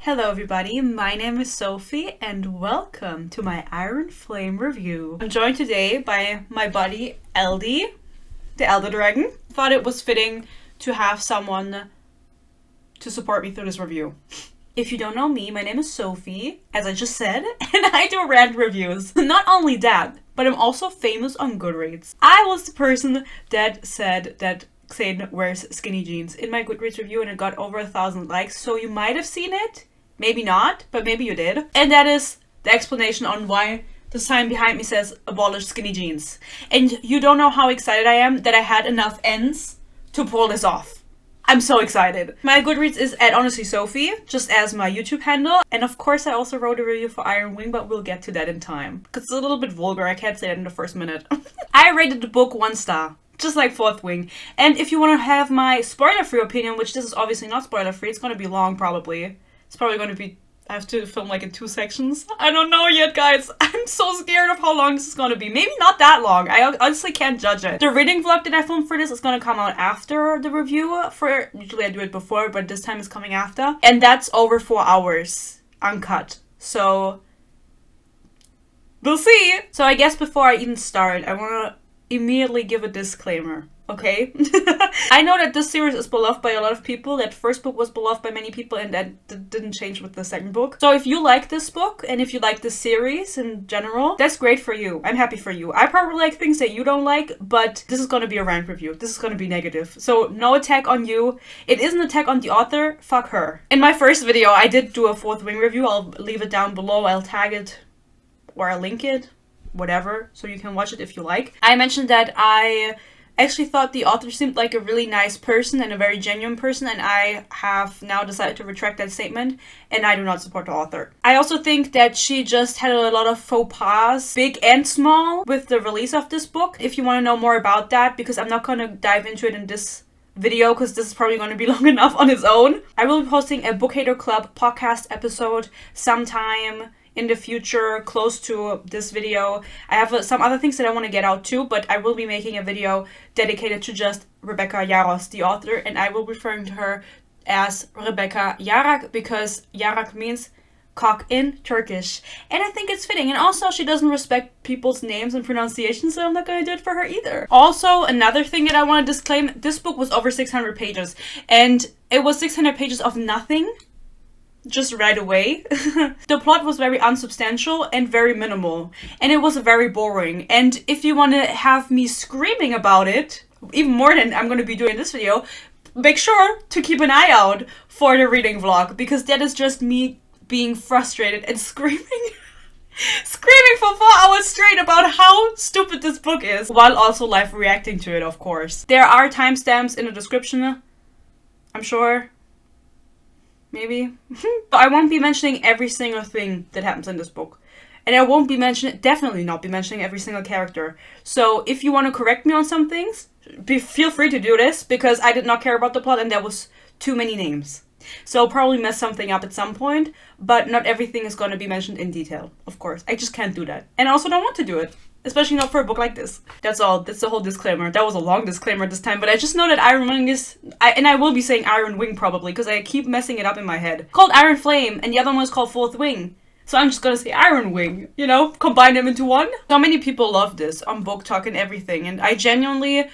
Hello everybody, my name is Sophie and welcome to my Iron Flame review. I'm joined today by my buddy Eldy, the Elder Dragon. Thought it was fitting to have someone to support me through this review. If you don't know me, my name is Sophie, as I just said, and I do rant reviews. Not only that, but I'm also famous on Goodreads. I was the person that said that Xaden wears skinny jeans in my Goodreads review, and it got over 1,000 likes, so you might have seen it. Maybe not, but maybe you did. And that is the explanation on why the sign behind me says abolish skinny jeans. And you don't know how excited I am that I had enough ends to pull this off. I'm so excited. My Goodreads is at Honestly Sophie, just as my YouTube handle. And of course I also wrote a review for Iron Wing, but we'll get to that in time. Because it's a little bit vulgar, I can't say that in the first minute. I rated the book 1 star. Just like Fourth Wing. And if you want to have my spoiler-free opinion, which this is obviously not spoiler-free, it's going to be long probably. It's probably going to be, I have to film like in 2 sections. I don't know yet, guys. I'm so scared of how long this is going to be. Maybe not that long. I honestly can't judge it. The reading vlog that I filmed for this is going to come out after the review. Usually I do it before, but this time it's coming after. And that's over 4 hours. Uncut. So, we'll see. So I guess before I even start, I want to immediately give a disclaimer, okay? I know that this series is beloved by a lot of people. That first book was beloved by many people, and that didn't change with the second book. So if you like this book, and if you like this series in general, that's great for you. I'm happy for you. I probably like things that you don't like, but this is gonna be a rant review. This is gonna be negative. So no attack on you. It is an attack on the author. Fuck her. In my first video, I did do a Fourth Wing review. I'll leave it down below. I'll tag it, or I'll link it. Whatever, so you can watch it if you like. I mentioned that I actually thought the author seemed like a really nice person and a very genuine person, and I have now decided to retract that statement, and I do not support the author. I also think that she just had a lot of faux pas, big and small, with the release of this book. If you want to know more about that, because I'm not going to dive into it in this video, because this is probably going to be long enough on its own. I will be posting a Book Hater Club podcast episode sometime in the future, close to this video. I have some other things that I want to get out too, but I will be making a video dedicated to just Rebecca Yarros, the author, and I will be referring to her as Rebecca Yarak, because Yarak means cock in Turkish. And I think it's fitting. And also, she doesn't respect people's names and pronunciations, so I'm not going to do it for her either. Also, another thing that I want to disclaim, this book was over 600 pages, and it was 600 pages of nothing. Just right away. The plot was very unsubstantial and very minimal, and it was very boring. And if you want to have me screaming about it, even more than I'm going to be doing in this video, make sure to keep an eye out for the reading vlog, because that is just me being frustrated and screaming for 4 hours straight about how stupid this book is, while also live reacting to it, of course. There are timestamps in the description, I'm sure. Maybe. I won't be mentioning every single thing that happens in this book. And I won't be definitely not be mentioning every single character. So if you want to correct me on some things, feel free to do this, because I did not care about the plot and there was too many names. So I'll probably mess something up at some point, but not everything is going to be mentioned in detail, of course. I just can't do that. And I also don't want to do it. Especially not for a book like this. That's all. That's the whole disclaimer. That was a long disclaimer this time, but I just know that Iron Wing is... and I will be saying Iron Wing probably, because I keep messing it up in my head. It's called Iron Flame, and the other one is called Fourth Wing. So I'm just gonna say Iron Wing, you know? Combine them into one. So many people love this on Booktok and everything, and I genuinely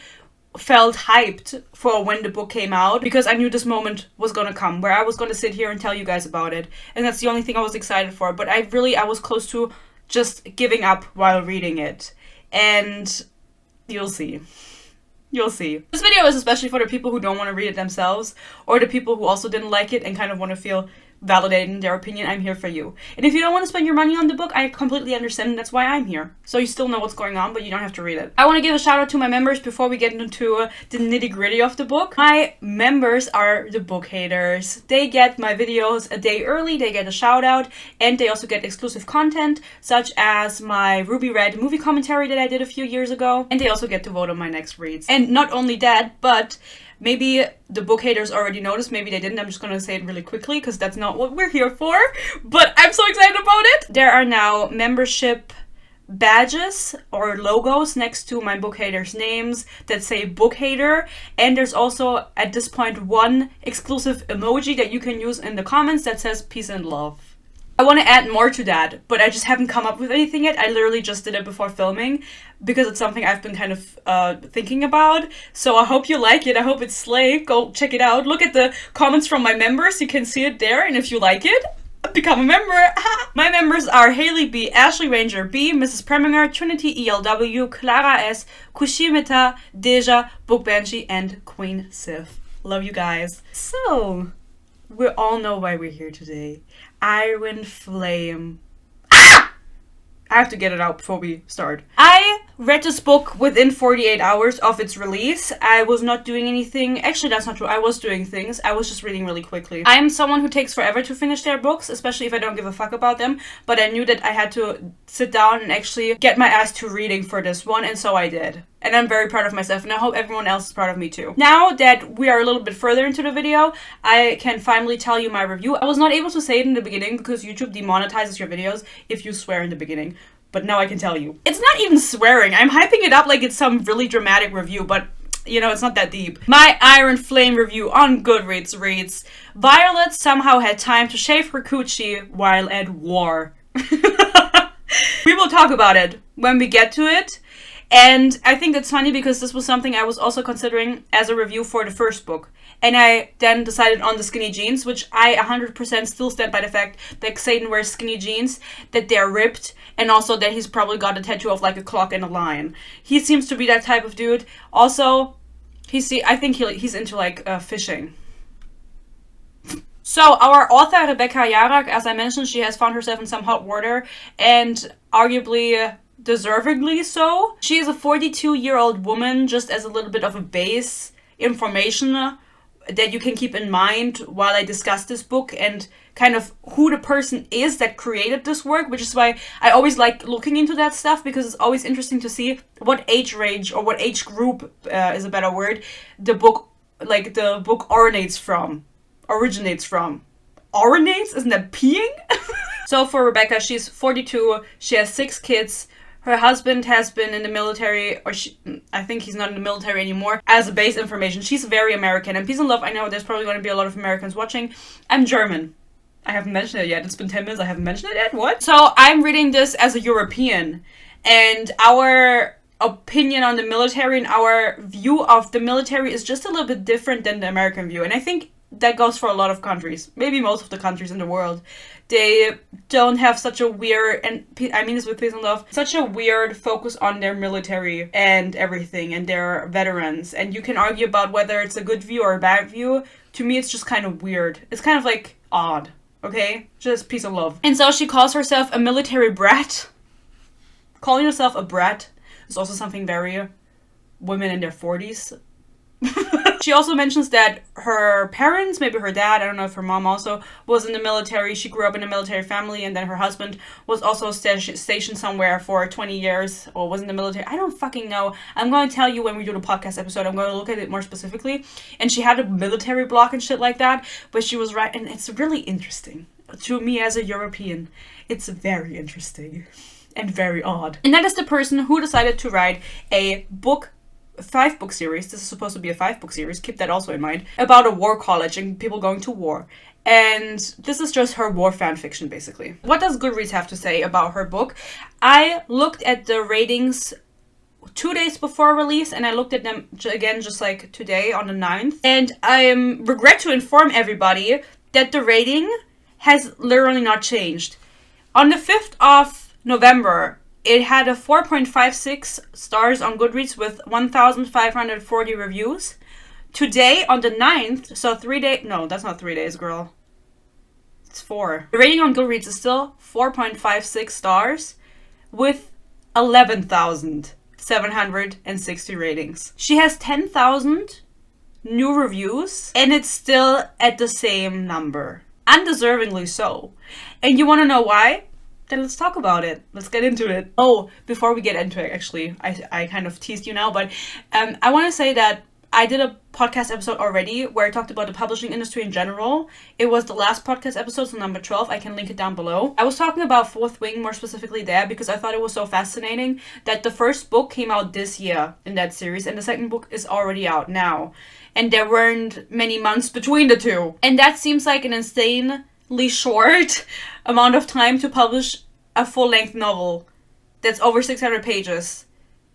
felt hyped for when the book came out, because I knew this moment was gonna come, where I was gonna sit here and tell you guys about it. And that's the only thing I was excited for, but I was close to just giving up while reading it. And you'll see. You'll see. This video is especially for the people who don't want to read it themselves, or the people who also didn't like it and kind of want to feel validated in their opinion. I'm here for you. And if you don't want to spend your money on the book, I completely understand, and that's why I'm here. So you still know what's going on, but you don't have to read it. I want to give a shout out to my members before we get into the nitty-gritty of the book. My members are the book haters. They get my videos a day early, they get a shout out, and they also get exclusive content, such as my Ruby Red movie commentary that I did a few years ago, and they also get to vote on my next reads. And not only that, but maybe the book haters already noticed, maybe they didn't. I'm just gonna say it really quickly, because that's not what we're here for. But I'm so excited about it! There are now membership badges or logos next to my book haters' names that say book hater, and there's also at this point one exclusive emoji that you can use in the comments that says peace and love. I want to add more to that, but I just haven't come up with anything yet. I literally just did it before filming because it's something I've been kind of thinking about. So I hope you like it. I hope it's slay. Go check it out. Look at the comments from my members. You can see it there. And if you like it, become a member. My members are Haley B, Ashley Ranger B, Mrs. Preminger, Trinity ELW, Clara S, Kushimita, Deja, Book Banshee, and Queen Sif. Love you guys. So, we all know why we're here today. Iron Flame. I have to get it out before we start. I read this book within 48 hours of its release. I was not doing anything. Actually, that's not true. I was doing things. I was just reading really quickly. I'm someone who takes forever to finish their books, especially if I don't give a fuck about them. But I knew that I had to sit down and actually get my ass to reading for this one, and so I did. And I'm very proud of myself, and I hope everyone else is proud of me too. Now that we are a little bit further into the video, I can finally tell you my review. I was not able to say it in the beginning because YouTube demonetizes your videos if you swear in the beginning. But now I can tell you. It's not even swearing. I'm hyping it up like it's some really dramatic review, but you know, it's not that deep. My Iron Flame review on Goodreads reads, Violet somehow had time to shave her coochie while at war. We will talk about it when we get to it. And I think it's funny because this was something I was also considering as a review for the first book. And I then decided on the skinny jeans, which I 100% still stand by the fact that Satan wears skinny jeans, that they're ripped, and also that he's probably got a tattoo of like a clock and a lion. He seems to be that type of dude. Also, I think he's into like fishing. So our author, Rebecca Yarak, as I mentioned, she has found herself in some hot water, and arguably deservedly so. She is a 42-year-old woman, just as a little bit of a base information that you can keep in mind while I discuss this book and kind of who the person is that created this work, which is why I always like looking into that stuff, because it's always interesting to see what age range or what age group is a better word the book originates from. Originates? Isn't that peeing? So for Rebecca, she's 42, she has 6 kids. Her husband has been in the military, or I think he's not in the military anymore. As a base information, she's very American. And peace and love, I know there's probably going to be a lot of Americans watching. I'm German. I haven't mentioned it yet. It's been 10 minutes. I haven't mentioned it yet. What? So I'm reading this as a European. And our opinion on the military and our view of the military is just a little bit different than the American view. And I think that goes for a lot of countries. Maybe most of the countries in the world. They don't have such a weird, and I mean this with peace and love, such a weird focus on their military and everything and their veterans. And you can argue about whether it's a good view or a bad view. To me, it's just kind of weird. It's kind of like odd, okay? Just peace and love. And so she calls herself a military brat. Calling yourself a brat is also something very women in their 40s. She also mentions that her parents, maybe her dad, I don't know if her mom also, was in the military. She grew up in a military family, and then her husband was also stationed somewhere for 20 years, or was in the military. I don't fucking know. I'm going to tell you when we do the podcast episode. I'm going to look at it more specifically. And she had a military block and shit like that, but she was right, and it's really interesting. To me as a European, it's very interesting and very odd. And that is the person who decided to write a 5-book series. This is supposed to be a 5-book series. Keep that also in mind. About a war college and people going to war. And this is just her war fan fiction, basically. What does Goodreads have to say about her book? I looked at the ratings 2 days before release, and I looked at them again just like today on the 9th. And I regret to inform everybody that the rating has literally not changed. On the 5th of November, it had a 4.56 stars on Goodreads with 1,540 reviews. Today, on the 9th, so 3 days... No, that's not 3 days, girl. It's 4. The rating on Goodreads is still 4.56 stars with 11,760 ratings. She has 10,000 new reviews, and it's still at the same number. Undeservingly so. And you want to know why? Then let's talk about it. Let's get into it. Oh, before we get into it, actually, I kind of teased you now, but I want to say that I did a podcast episode already where I talked about the publishing industry in general. It was the last podcast episode, so number 12. I can link it down below. I was talking about Fourth Wing more specifically there because I thought it was so fascinating that the first book came out this year in that series and the second book is already out now. And there weren't many months between the two. And that seems like an insanely short amount of time to publish a full-length novel that's over 600 pages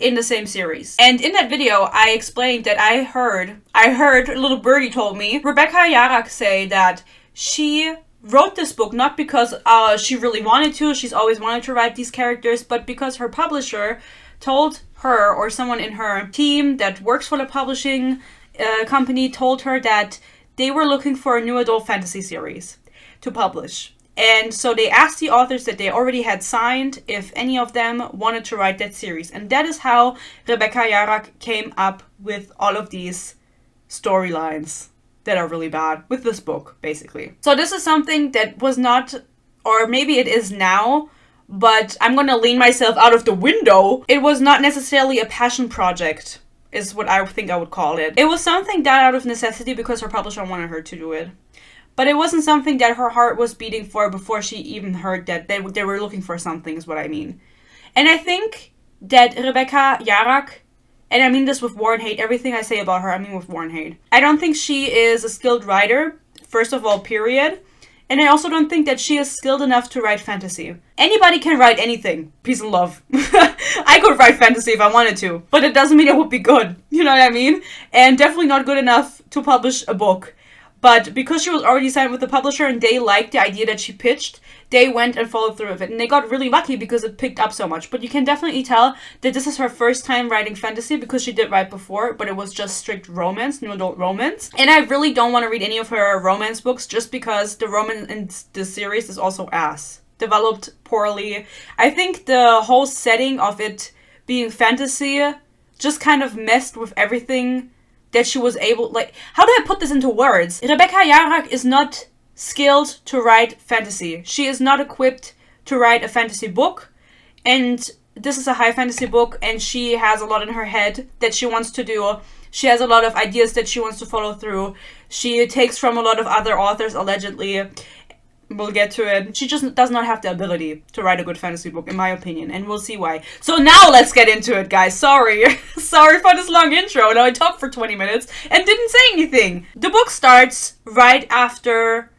in the same series. And in that video, I explained that I heard, a little birdie told me, Rebecca Yarrak say that she wrote this book not because she really wanted to, she's always wanted to write these characters, but because her publisher told her, or someone in her team that works for the publishing company told her that they were looking for a new adult fantasy series to publish. And so they asked the authors that they already had signed if any of them wanted to write that series. And that is how Rebecca Yarrak came up with all of these storylines that are really bad with this book, basically. So this is something that was not, or maybe it is now, but I'm gonna lean myself out of the window. It was not necessarily a passion project, is what I think I would call it. It was something done out of necessity because her publisher wanted her to do it. But it wasn't something that her heart was beating for before she even heard that they were looking for something, is what I mean. And I think that Rebecca Yarrak, and I mean this with war and hate, everything I say about her, I mean with war and hate. I don't think she is a skilled writer, first of all, period. And I also don't think that she is skilled enough to write fantasy. Anybody can write anything. Peace and love. I could write fantasy if I wanted to, but it doesn't mean it would be good. You know what I mean? And definitely not good enough to publish a book. But because she was already signed with the publisher and they liked the idea that she pitched, they went and followed through with it. And they got really lucky because it picked up so much. But you can definitely tell that this is her first time writing fantasy because she did write before, but it was just strict romance, new adult romance. And I really don't want to read any of her romance books just because the romance in this series is also ass. Developed poorly. I think the whole setting of it being fantasy just kind of messed with everything that she was able, like, how do I put this into words? Rebecca Yarrak is not skilled to write fantasy. She is not equipped to write a fantasy book, and this is a high fantasy book, and she has a lot in her head that she wants to do. She has a lot of ideas that she wants to follow through. She takes from a lot of other authors, allegedly. We'll get to it. She just does not have the ability to write a good fantasy book, in my opinion, and we'll see why. So now let's get into it, guys. Sorry. Sorry for this long intro. Now I talked for 20 minutes and didn't say anything. The book starts right after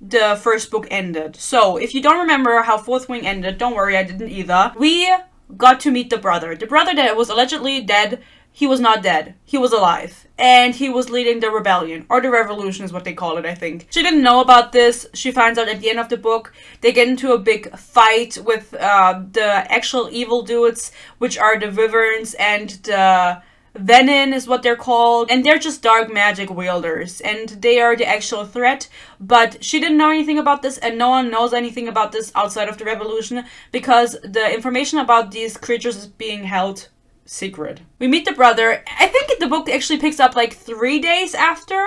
the first book ended. So if you don't remember how Fourth Wing ended, don't worry, I didn't either. We got to meet the brother. The brother that was allegedly dead. He was not dead. He was alive. And he was leading the rebellion. Or the revolution is what they call it, I think. She didn't know about this. She finds out at the end of the book. They get into a big fight with the actual evil dudes, which are the Wyverns and the Venin is what they're called. And they're just dark magic wielders. And they are the actual threat. But she didn't know anything about this. And no one knows anything about this outside of the revolution. Because the information about these creatures is being held secret. We meet the brother. I think the book actually picks up like 3 days after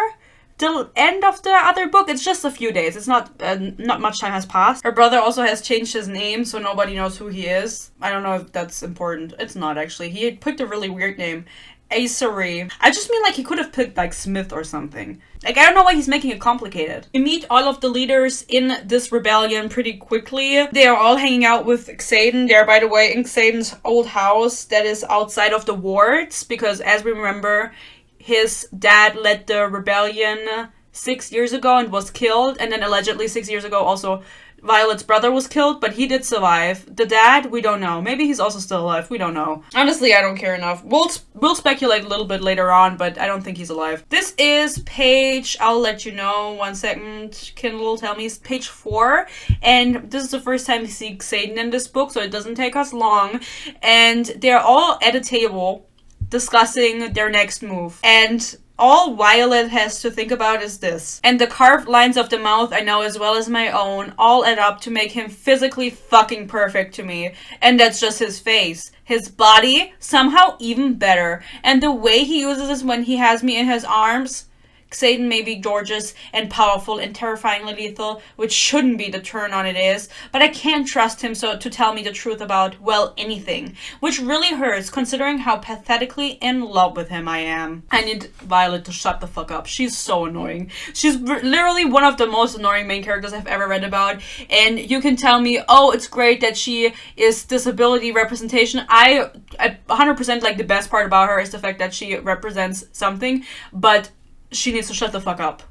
the end of the other book. It's just a few days. It's not much time has passed. Her brother also has changed his name, so nobody knows who he is. I don't know if that's important. It's not actually. He picked a really weird name. Acery. I just mean like he could have picked like Smith or something. Like I don't know why he's making it complicated. We meet all of the leaders in this rebellion pretty quickly. They are all hanging out with Xaden. They're, by the way, in Xaden's old house that is outside of the wards because as we remember, his dad led the rebellion 6 years ago and was killed, and then allegedly 6 years ago also Violet's brother was killed, but he did survive. The dad, we don't know. Maybe he's also still alive. We don't know. Honestly, I don't care enough. We'll speculate a little bit later on, but I don't think he's alive. This is page, I'll let you know, 1 second. Kindle tell me, it's page 4. And this is the first time we see Xaden in this book, so it doesn't take us long. And they're all at a table discussing their next move. And all Violet has to think about is this. And the carved lines of the mouth I know as well as my own all add up to make him physically fucking perfect to me. And that's just his face. His body, somehow even better. And the way he uses this when he has me in his arms, Xaden may be gorgeous and powerful and terrifyingly lethal, which shouldn't be the turn on it is, but I can't trust him to tell me the truth about, well, anything. Which really hurts, considering how pathetically in love with him I am. I need Violet to shut the fuck up. She's so annoying. She's literally one of the most annoying main characters I've ever read about, and you can tell me, oh, it's great that she is disability representation. I 100% like the best part about her is the fact that she represents something, but she needs to shut the fuck up.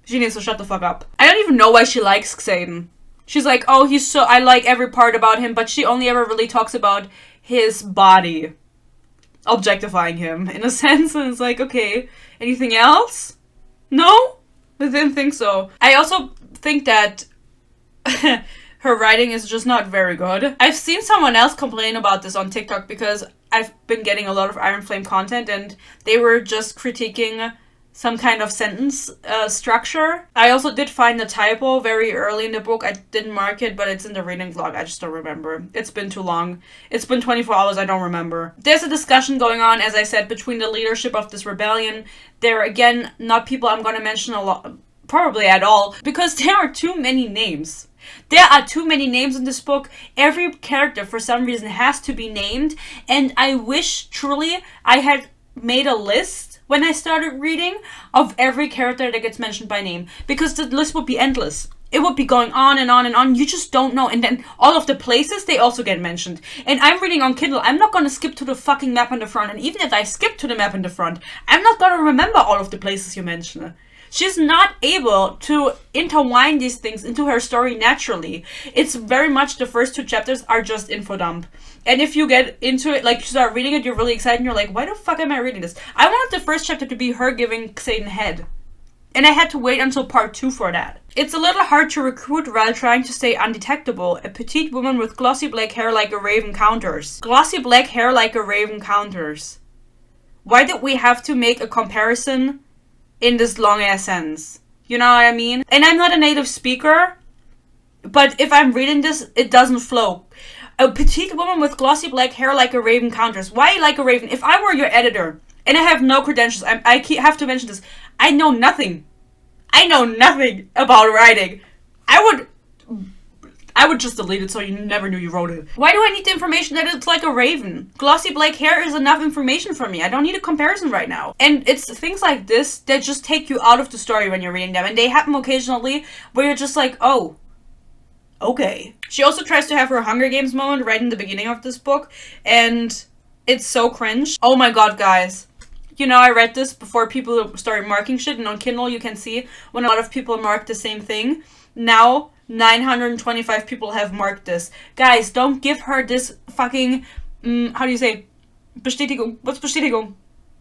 She needs to shut the fuck up. I don't even know why she likes Xaden. She's like, oh, I like every part about him, but she only ever really talks about his body. Objectifying him, in a sense, and it's like, okay, anything else? No? I didn't think so. I also think that her writing is just not very good. I've seen someone else complain about this on TikTok because I've been getting a lot of Iron Flame content, and they were just critiquing some kind of sentence structure. I also did find a typo very early in the book. I didn't mark it, but it's in the reading vlog. I just don't remember. It's been too long. It's been 24 hours. I don't remember. There's a discussion going on, as I said, between the leadership of this rebellion. They're, again, not people I'm going to mention a lot, probably at all, because there are too many names. There are too many names in this book. Every character, for some reason, has to be named, and I wish, truly, I had made a list when I started reading of every character that gets mentioned by name, because the list would be endless. It would be going on and on and on. You just don't know. And then all of the places, they also get mentioned. And I'm reading on Kindle. I'm not going to skip to the fucking map on the front. And even if I skip to the map in the front, I'm not going to remember all of the places you mention. She's not able to intertwine these things into her story naturally. It's very much the first 2 chapters are just info dump. And if you get into it, like you start reading it, you're really excited and you're like, why the fuck am I reading this? I wanted the first chapter to be her giving Xaden head. And I had to wait until part 2 for that. It's a little hard to recruit while trying to stay undetectable. A petite woman with glossy black hair like a raven counters. Glossy black hair like a raven counters. Why did we have to make a comparison in this long ass sentence? You know what I mean? And I'm not a native speaker, but if I'm reading this, it doesn't flow. A petite woman with glossy black hair like a raven counters. Why like a raven? If I were your editor, and I have no credentials, I have to mention this, I know nothing. I know nothing about writing. I would just delete it so you never knew you wrote it. Why do I need the information that it's like a raven? Glossy black hair is enough information for me. I don't need a comparison right now. And it's things like this that just take you out of the story when you're reading them. And they happen occasionally where you're just like, oh, okay. She also tries to have her Hunger Games moment right in the beginning of this book. And it's so cringe. Oh my god, guys. You know, I read this before people started marking shit. And on Kindle, you can see when a lot of people mark the same thing. Now 925 people have marked this. Guys, don't give her this fucking, how do you say, Bestätigung. What's Bestätigung?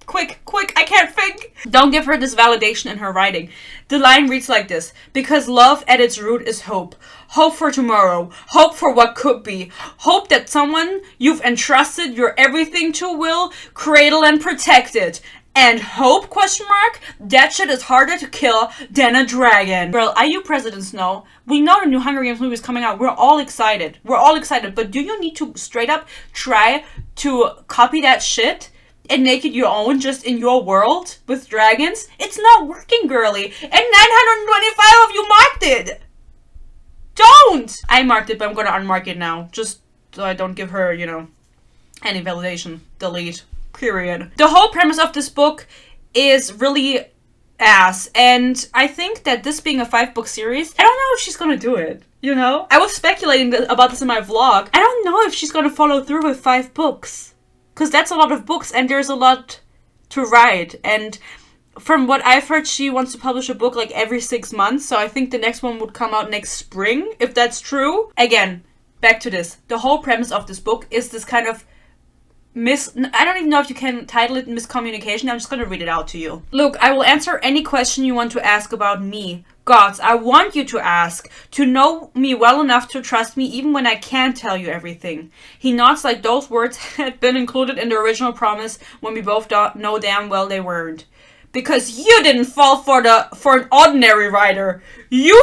Quick, I can't think. Don't give her this validation in her writing. The line reads like this: because love at its root is hope. Hope for tomorrow. Hope for what could be. Hope that someone you've entrusted your everything to will cradle and protect it. And hope, question mark? That shit is harder to kill than a dragon. Girl, are you President Snow? We know the new Hunger Games movie is coming out. We're all excited. But do you need to straight up try to copy that shit and make it your own just in your world with dragons? It's not working, girly. And 925 of you marked it. Don't! I marked it, but I'm gonna unmark it now. Just so I don't give her, you know, any validation. Delete. Period. The whole premise of this book is really ass, and I think that this being a 5-book series, I don't know if she's gonna do it, you know? I was speculating about this in my vlog. I don't know if she's gonna follow through with 5 books, because that's a lot of books, and there's a lot to write, and from what I've heard, she wants to publish a book like every 6 months, so I think the next one would come out next spring, if that's true. Again, back to this. The whole premise of this book is this kind of I don't even know if you can title it miscommunication. I'm just gonna read it out to you. Look, I will answer any question you want to ask about me. Gods, I want you to ask, to know me well enough to trust me even when I can't tell you everything. He nods like those words had been included in the original promise when we both know damn well they weren't. Because you didn't fall for an ordinary writer. You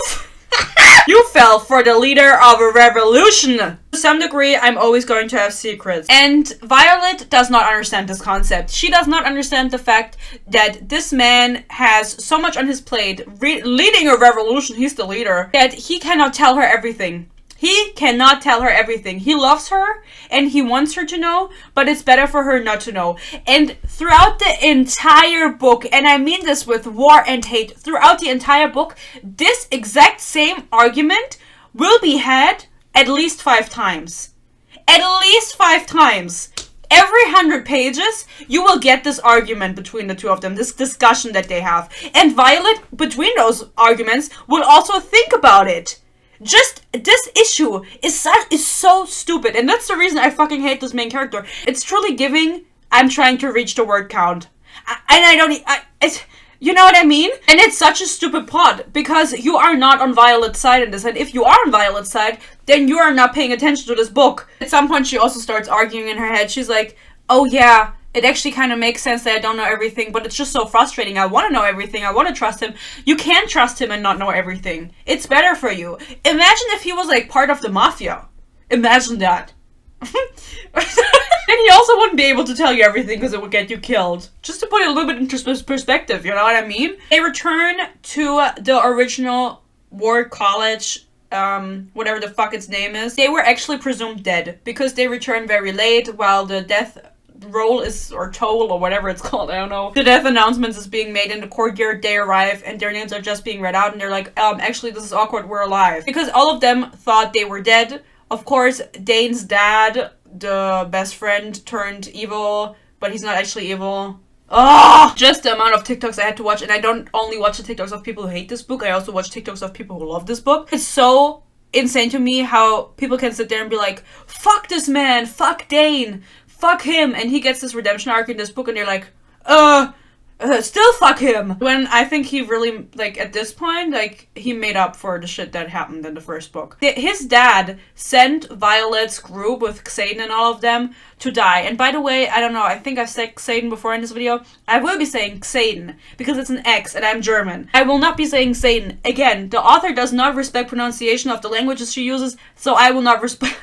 You fell for the leader of a revolution. To some degree, I'm always going to have secrets. And Violet does not understand this concept. She does not understand the fact that this man has so much on his plate, leading a revolution, he's the leader, that he cannot tell her everything. He cannot tell her everything. He loves her and he wants her to know, but it's better for her not to know. And throughout the entire book, and I mean this with war and hate, throughout the entire book, this exact same argument will be had at least 5 times. At least 5 times. Every 100 pages, you will get this argument between the two of them, this discussion that they have. And Violet, between those arguments, will also think about it. Just this issue is so stupid, and that's the reason I fucking hate this main character. It's truly giving, I'm trying to reach the word count. You know what I mean? And it's such a stupid plot, because you are not on Violet's side in this, and if you are on Violet's side, then you are not paying attention to this book. At some point, she also starts arguing in her head. She's like, oh yeah, it actually kind of makes sense that I don't know everything, but it's just so frustrating. I want to know everything. I want to trust him. You can't trust him and not know everything. It's better for you. Imagine if he was like part of the mafia. Imagine that. And he also wouldn't be able to tell you everything because it would get you killed. Just to put it a little bit into perspective, you know what I mean? They return to the original war college, whatever the fuck its name is. They were actually presumed dead because they returned very late while the death roll is, or toll, or whatever it's called, I don't know. The death announcements is being made in the courtyard. They arrive and their names are just being read out and they're like, actually this is awkward, we're alive. Because all of them thought they were dead. Of course, Dane's dad, the best friend, turned evil, but he's not actually evil. Oh, just the amount of TikToks I had to watch, and I don't only watch the TikToks of people who hate this book, I also watch TikToks of people who love this book. It's so insane to me how people can sit there and be like, fuck this man, fuck Dane, fuck him, and he gets this redemption arc in this book and they're like, still fuck him. When I think he really, like, at this point, like, he made up for the shit that happened in the first book. His dad sent Violet's group with Xaden and all of them to die. And by the way, I don't know, I think I've said Xaden before in this video. I will be saying Xaden because it's an X and I'm German. I will not be saying Xaden. Again, the author does not respect pronunciation of the languages she uses, so I will not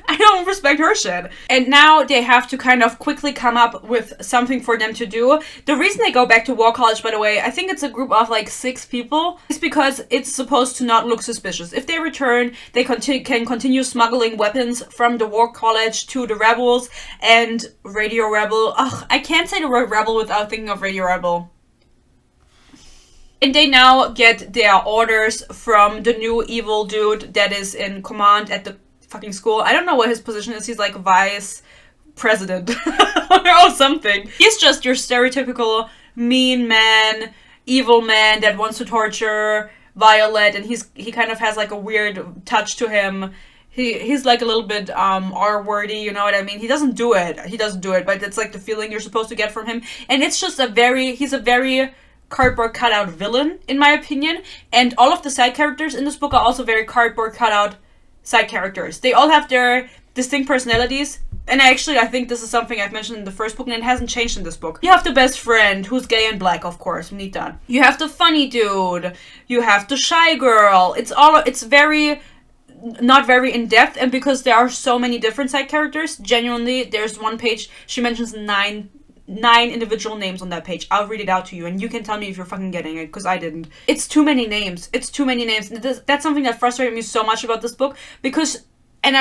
I don't respect her shit. And now they have to kind of quickly come up with something for them to do. The reason they go back to War College, by the way, I think it's a group of like 6 people, is because it's supposed to not look suspicious. If they return, they can continue smuggling weapons from the War College to the rebels and Radio Rebel. Ugh, I can't say the word rebel without thinking of Radio Rebel. And they now get their orders from the new evil dude that is in command at the fucking school. I don't know what his position is. He's like vice president or something. He's just your stereotypical mean man, evil man that wants to torture Violet, and he kind of has like a weird touch to him. He's like a little bit R-wordy, you know what I mean? He doesn't do it, but it's like the feeling you're supposed to get from him. And it's just he's a very cardboard cutout villain, in my opinion. And all of the side characters in this book are also very cardboard cutout side characters. They all have their distinct personalities. And I think this is something I've mentioned in the first book and it hasn't changed in this book. You have the best friend who's gay and black, of course, we need that. You have the funny dude. You have the shy girl. It's very not very in-depth, and because there are so many different side characters, genuinely, there's one page, she mentions nine individual names on that page. I'll read it out to you, and you can tell me if you're fucking getting it, because I didn't. It's too many names. It's too many names. That's something that frustrated me so much about this book, because, and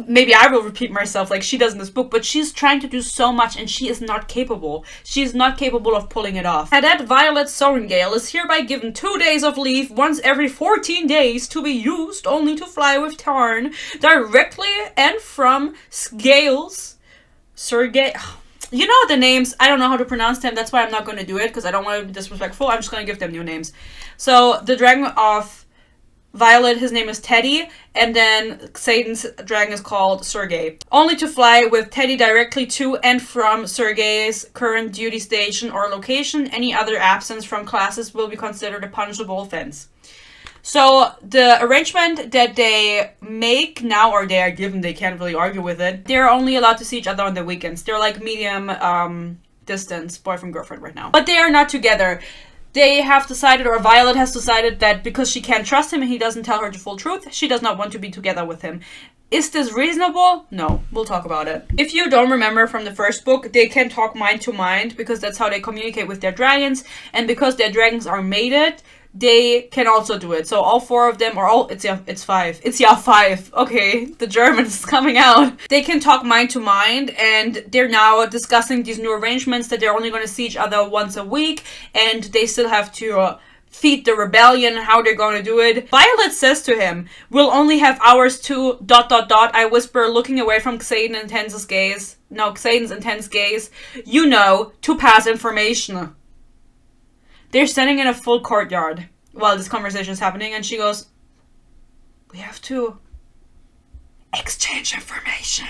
maybe I will repeat myself like she does in this book, but she's trying to do so much and she is not capable. She is not capable of pulling it off. Cadet Violet Sorengale is hereby given 2 days of leave once every 14 days to be used only to fly with Tarn directly and from Scales. Sergei. You know the names. I don't know how to pronounce them. That's why I'm not going to do it because I don't want to be disrespectful. I'm just going to give them new names. So the dragon of Violet, his name is Teddy, and then Xaden's dragon is called Sergei. Only to fly with Teddy directly to and from Sergei's current duty station or location. Any other absence from classes will be considered a punishable offense. So the arrangement that they make now, or they are given, they can't really argue with it, they're only allowed to see each other on the weekends. They're like medium distance boyfriend-girlfriend right now. But they are not together. they have decided, or Violet has decided, that because she can't trust him and he doesn't tell her the full truth, she does not want to be together with him. Is this reasonable? No. We'll talk about it. If you don't remember from the first book, they can talk mind to mind because that's how they communicate with their dragons. And because their dragons are mated, they can also do it. So all 4 of them, or all, it's 5. It's 5. Okay, the German is coming out. They can talk mind to mind, and they're now discussing these new arrangements that they're only going to see each other once a week, and they still have to feed the rebellion, how they're going to do it. Violet says to him, we'll only have hours to ... I whisper, looking away from Xaden's intense gaze. You know, to pass information. They're standing in a full courtyard while this conversation is happening, and she goes, we have to exchange information.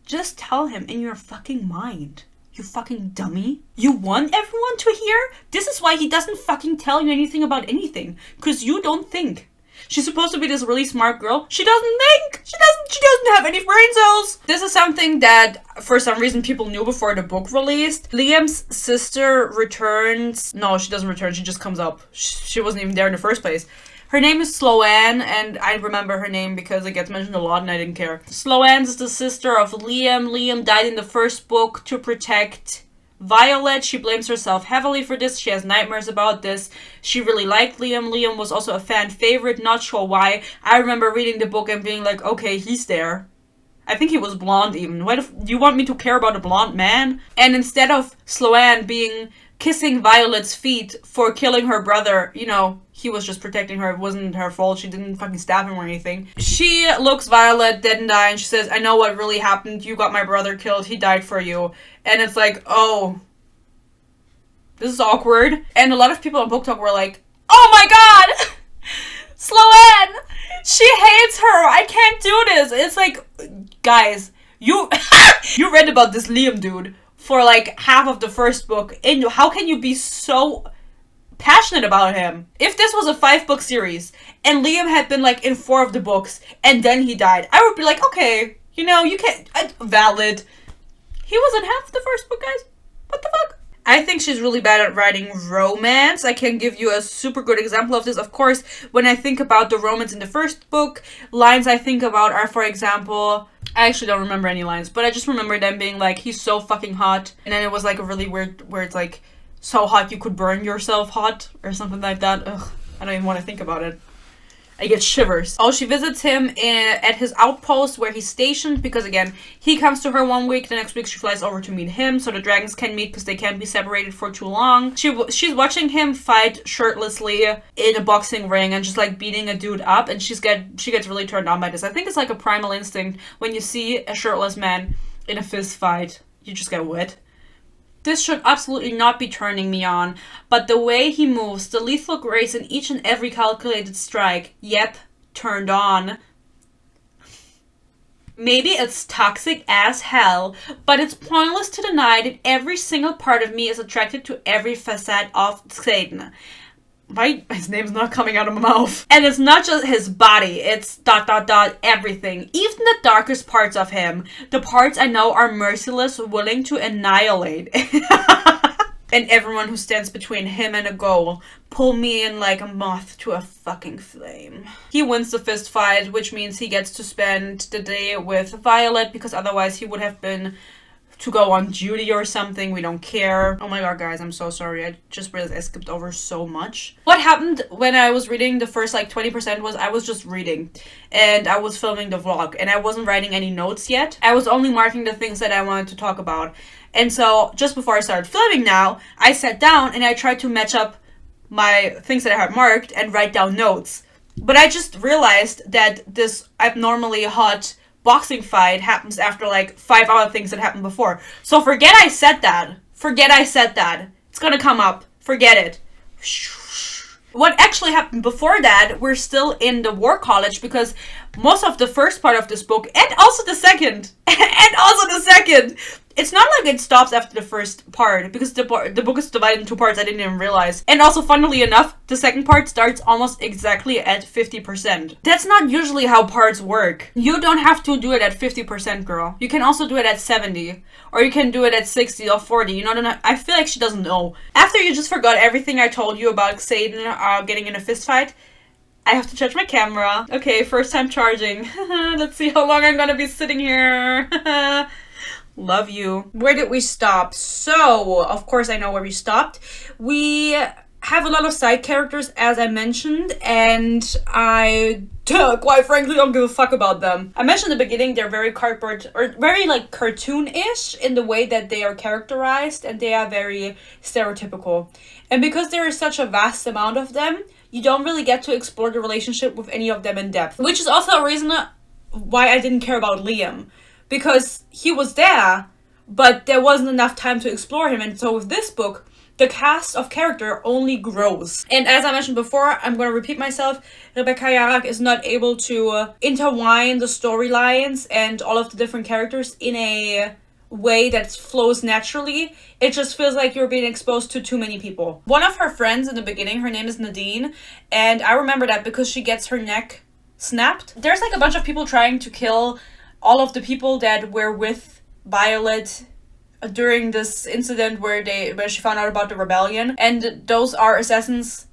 Just tell him in your fucking mind. You fucking dummy. You want everyone to hear? This is why he doesn't fucking tell you anything about anything. Because you don't think. She's supposed to be this really smart girl. She doesn't think. She doesn't have any brain cells. This is something that, for some reason, people knew before the book released. Liam's sister returns. No, she doesn't return. She just comes up. She wasn't even there in the first place. Her name is Sloane, and I remember her name because it gets mentioned a lot and I didn't care. Sloane is the sister of Liam. Liam died in the first book to protect Violet. She blames herself heavily for this. She has nightmares about this. She really liked Liam. Liam was also a fan favorite, not sure why. I remember reading the book and being like, okay, he's there. I think he was blonde even. Why do you want me to care about a blonde man? And instead of Sloane kissing Violet's feet for killing her brother, you know, he was just protecting her. It wasn't her fault. She didn't fucking stab him or anything. She looks Violet dead and die, and she says, I know what really happened. You got my brother killed. He died for you. And it's like, oh, this is awkward. And a lot of people on Booktok were like, oh my god! Sloane! She hates her! I can't do this! It's like, guys, you you read about this Liam dude for like half of the first book, and how can you be so passionate about him? If this was a 5-book series and Liam had been like in 4 of the books and then he died, I would be like, okay, you know, you can't, valid. He was in half the first book, guys. What the fuck? I think she's really bad at writing romance. I can give you a super good example of this. Of course, when I think about the romance in the first book, lines I think about are, for example, I actually don't remember any lines, but I just remember them being like, he's so fucking hot. And then it was like a really weird, where it's like, so hot you could burn yourself hot, or something like that. Ugh, I don't even want to think about it. I get shivers. Oh, she visits him at his outpost where he's stationed, because again, he comes to her one week, the next week she flies over to meet him, so the dragons can meet because they can't be separated for too long. She's watching him fight shirtlessly in a boxing ring and just like beating a dude up, and she gets really turned on by this. I think it's like a primal instinct. When you see a shirtless man in a fist fight, you just get wet. This should absolutely not be turning me on, but the way he moves, the lethal grace in each and every calculated strike, yep, turned on. Maybe it's toxic as hell, but it's pointless to deny that every single part of me is attracted to every facet of Xaden. His name's not coming out of my mouth. And it's not just his body, it's ... everything. Even the darkest parts of him. The parts I know are merciless, willing to annihilate. And everyone who stands between him and a goal. Pull me in like a moth to a fucking flame. He wins the fist fight, which means he gets to spend the day with Violet, because otherwise he would have been to go on duty or something. We don't care. Oh my god, guys, I'm so sorry. I just realized I skipped over so much. What happened when I was reading the first like 20% was I was just reading and I was filming the vlog and I wasn't writing any notes yet. I was only marking the things that I wanted to talk about. And so just before I started filming now, I sat down and I tried to match up my things that I had marked and write down notes. But I just realized that this abnormally hot boxing fight happens after like 5 other things that happened before. So forget I said that. Forget I said that. It's gonna come up. Forget it. What actually happened before that, we're still in the war college because most of the first part of this book, and also the second, it's not like it stops after the first part, because the book is divided in two parts. I didn't even realize. And also, funnily enough, the second part starts almost exactly at 50%. That's not usually how parts work. You don't have to do it at 50%, girl. You can also do it at 70, or you can do it at 60 or 40. You know, I feel like she doesn't know. After you just forgot everything I told you about Xaden getting in a fist fight, I have to charge my camera. Okay, first time charging. Let's see how long I'm gonna be sitting here. Love you. Where did we stop? So, of course I know where we stopped. We have a lot of side characters, as I mentioned, and I quite frankly don't give a fuck about them. I mentioned in the beginning they're very cardboard, or very like cartoon-ish in the way that they are characterized, and they are very stereotypical. And because there is such a vast amount of them, you don't really get to explore the relationship with any of them in depth. Which is also a reason why I didn't care about Liam. Because he was there, but there wasn't enough time to explore him. And so with this book, the cast of character only grows. And as I mentioned before, I'm going to repeat myself, Rebecca Yarrak is not able to intertwine the storylines and all of the different characters in a way that flows naturally. It just feels like you're being exposed to too many people. One of her friends in the beginning, her name is Nadine, and I remember that because she gets her neck snapped. There's like a bunch of people trying to kill all of the people that were with Violet during this incident where she found out about the rebellion, and those are assassins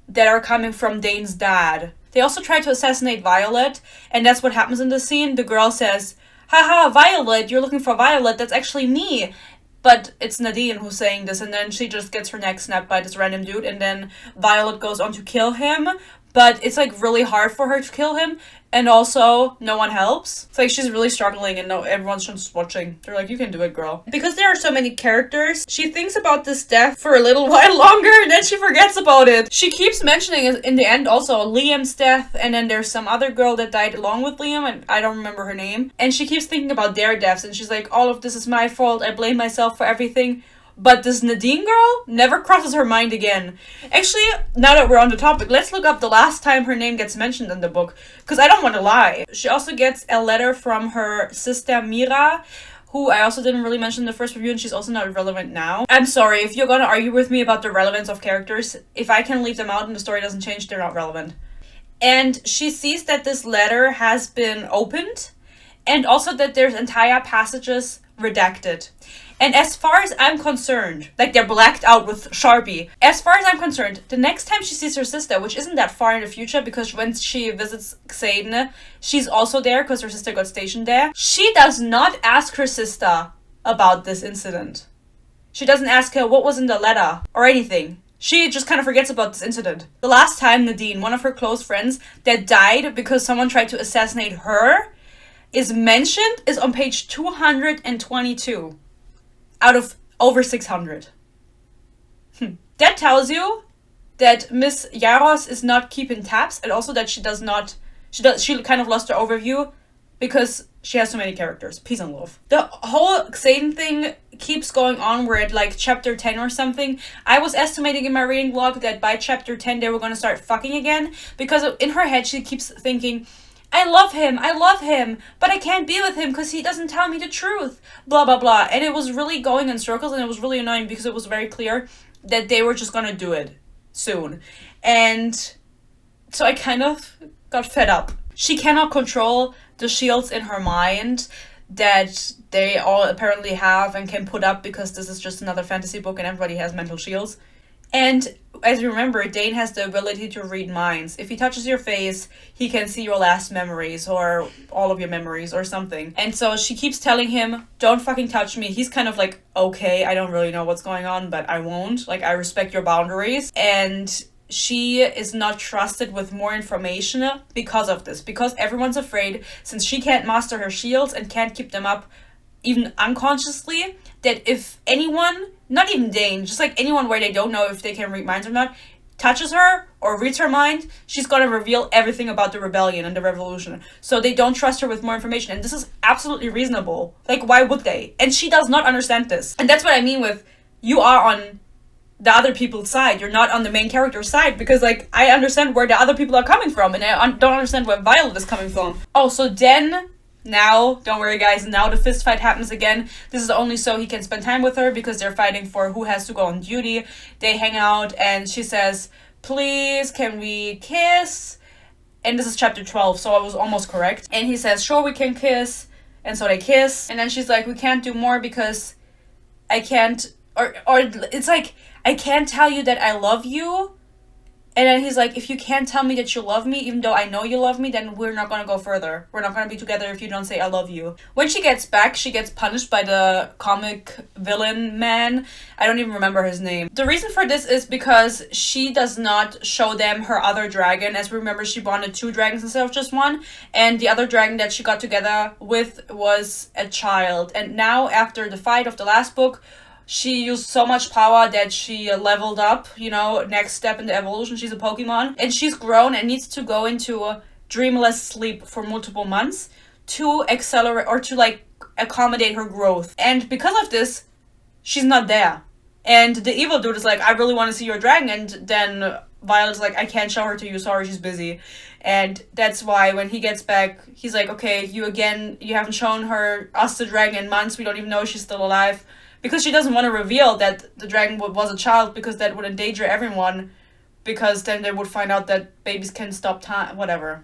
that are coming from Dane's dad. They also try to assassinate Violet, and that's what happens in the scene. The girl says, "Haha, Violet, you're looking for Violet, that's actually me." But it's Nadine who's saying this, and then she just gets her neck snapped by this random dude, and then Violet goes on to kill him, but it's like really hard for her to kill him, and also no one helps. It's like she's really struggling, and everyone's just watching. They're like, "You can do it, girl." Because there are so many characters, she thinks about this death for a little while longer, and then she forgets about it. She keeps mentioning in the end also Liam's death, and then there's some other girl that died along with Liam, and I don't remember her name. And she keeps thinking about their deaths, and she's like, "All of this is my fault, I blame myself for everything." But this Nadine girl never crosses her mind again. Actually, now that we're on the topic, let's look up the last time her name gets mentioned in the book, because I don't want to lie. She also gets a letter from her sister Mira, who I also didn't really mention in the first review, and she's also not relevant now. I'm sorry, if you're gonna argue with me about the relevance of characters, if I can leave them out and the story doesn't change, they're not relevant. And she sees that this letter has been opened, and also that there's entire passages redacted. And as far as I'm concerned, like they're blacked out with Sharpie. As far as I'm concerned, the next time she sees her sister, which isn't that far in the future, because when she visits Xaden, she's also there because her sister got stationed there. She does not ask her sister about this incident. She doesn't ask her what was in the letter or anything. She just kind of forgets about this incident. The last time Nadine, one of her close friends that died because someone tried to assassinate her, is mentioned is on page 222. Out of over 600. That tells you that Miss Yaros is not keeping tabs, and also that she kind of lost her overview because she has so many characters. Peace and love. The whole Xaden thing keeps going on. We're at like chapter 10 or something. I was estimating in my reading blog that by chapter 10 they were going to start fucking again, because in her head she keeps thinking, I love him, but I can't be with him because he doesn't tell me the truth, blah, blah, blah. And it was really going in circles, and it was really annoying because it was very clear that they were just gonna do it soon. And so I kind of got fed up. She cannot control the shields in her mind that they all apparently have and can put up, because this is just another fantasy book and everybody has mental shields. And as you remember, Dane has the ability to read minds. If he touches your face, he can see your last memories or all of your memories or something. And so she keeps telling him, don't fucking touch me. He's kind of like, okay, I don't really know what's going on, but I won't. Like, I respect your boundaries. And she is not trusted with more information because of this. Because everyone's afraid, since she can't master her shields and can't keep them up even unconsciously, that if anyone, not even Dane, just like anyone where they don't know if they can read minds or not, touches her or reads her mind, she's gonna reveal everything about the rebellion and the revolution. So they don't trust her with more information, and this is absolutely reasonable. Like, why would they? And she does not understand this. And that's what I mean with, you are on the other people's side. You're not on the main character's side, because, like, I understand where the other people are coming from, and I don't understand where Violet is coming from. Oh, so then, now, don't worry guys, now the fist fight happens again. This is only so he can spend time with her, because they're fighting for who has to go on duty. They hang out, and she says, please, can we kiss? And this is chapter 12, so I was almost correct. And he says, sure, we can kiss. And so they kiss. And then she's like, we can't do more because I can't... Or it's like, I can't tell you that I love you. And then he's like, if you can't tell me that you love me, even though I know you love me, then we're not going to go further. We're not going to be together if you don't say I love you. When she gets back, she gets punished by the comic villain man. I don't even remember his name. The reason for this is because she does not show them her other dragon. As we remember, she bonded 2 dragons instead of just 1. And the other dragon that she got together with was a child. And now, after the fight of the last book, she used so much power that she leveled up, you know, next step in the evolution. She's a Pokemon. And she's grown and needs to go into a dreamless sleep for multiple months to accelerate or to, like, accommodate her growth. And because of this, she's not there. And the evil dude is like, I really want to see your dragon. And then Violet's like, I can't show her to you. Sorry, she's busy. And that's why when he gets back, he's like, okay, you haven't shown us the dragon in months. We don't even know she's still alive. Because she doesn't want to reveal that the dragon was a child, because that would endanger everyone. Because then they would find out that babies can stop time, whatever.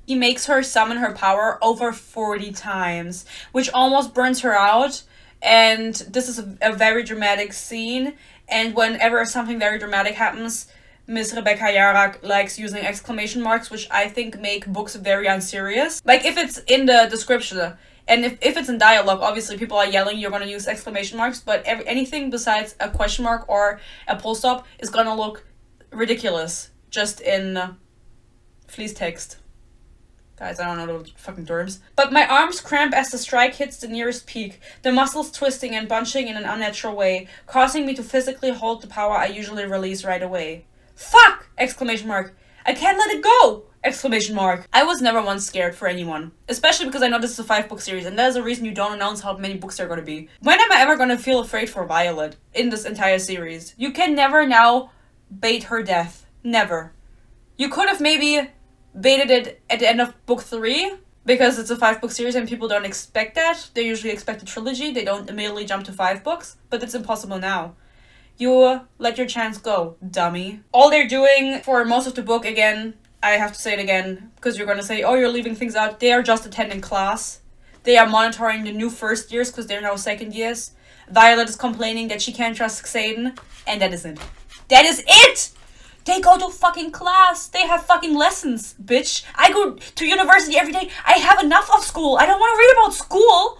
He makes her summon her power over 40 times, which almost burns her out. And this is a very dramatic scene. And whenever something very dramatic happens, Miss Rebecca Yarak likes using exclamation marks, which I think make books very unserious. Like, if it's in the description... And if it's in dialogue, obviously people are yelling, you're going to use exclamation marks, but anything besides a question mark or a full stop is going to look ridiculous just in fleece text. Guys, I don't know the fucking terms. But my arms cramp as the strike hits the nearest peak, the muscles twisting and bunching in an unnatural way, causing me to physically hold the power I usually release right away. Fuck! Exclamation mark. I can't let it go! Exclamation mark. I was never once scared for anyone. Especially because I know this is a 5-book series, and that is a reason you don't announce how many books there are going to be. When am I ever going to feel afraid for Violet in this entire series? You can never now bait her death. Never. You could have maybe baited it at the end of book 3, because it's a 5-book series and people don't expect that. They usually expect a trilogy. They don't immediately jump to 5 books, but it's impossible now. You let your chance go, dummy. All they're doing for most of the book, again, I have to say it again, because you're going to say, oh, you're leaving things out. They are just attending class. They are monitoring the new first years, because they're now second years. Violet is complaining that she can't trust Xaden, and that is it. That is it! They go to fucking class. They have fucking lessons, bitch. I go to university every day. I have enough of school. I don't want to read about school.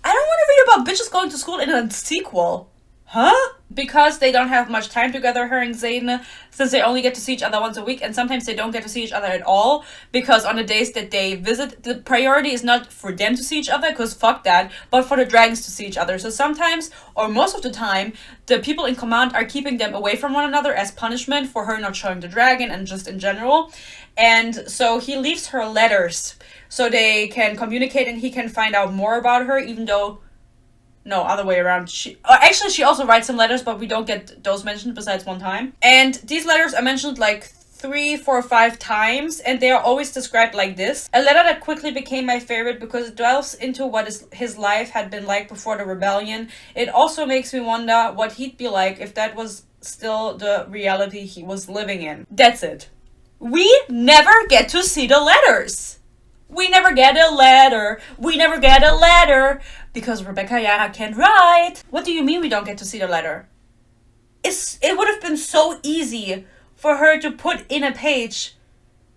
I don't want to read about bitches going to school in a sequel. Huh? Because they don't have much time together, her and Xaden, since they only get to see each other once a week, and sometimes they don't get to see each other at all, because on the days that they visit, the priority is not for them to see each other, because fuck that, but for the dragons to see each other. So sometimes, or most of the time, the people in command are keeping them away from one another as punishment for her not showing the dragon, and just in general. And so he leaves her letters, so they can communicate and he can find out more about her, even though... No, other way around. She also writes some letters, but we don't get those mentioned besides one time. And these letters are mentioned like 3, 4, 5 times, and they are always described like this. A letter that quickly became my favorite because it delves into what his life had been like before the rebellion. It also makes me wonder what he'd be like if that was still the reality he was living in. That's it. We never get to see the letters. We never get a letter. We never get a letter. Because Rebecca Yara can't write. What do you mean we don't get to see the letter? It would have been so easy for her to put in a page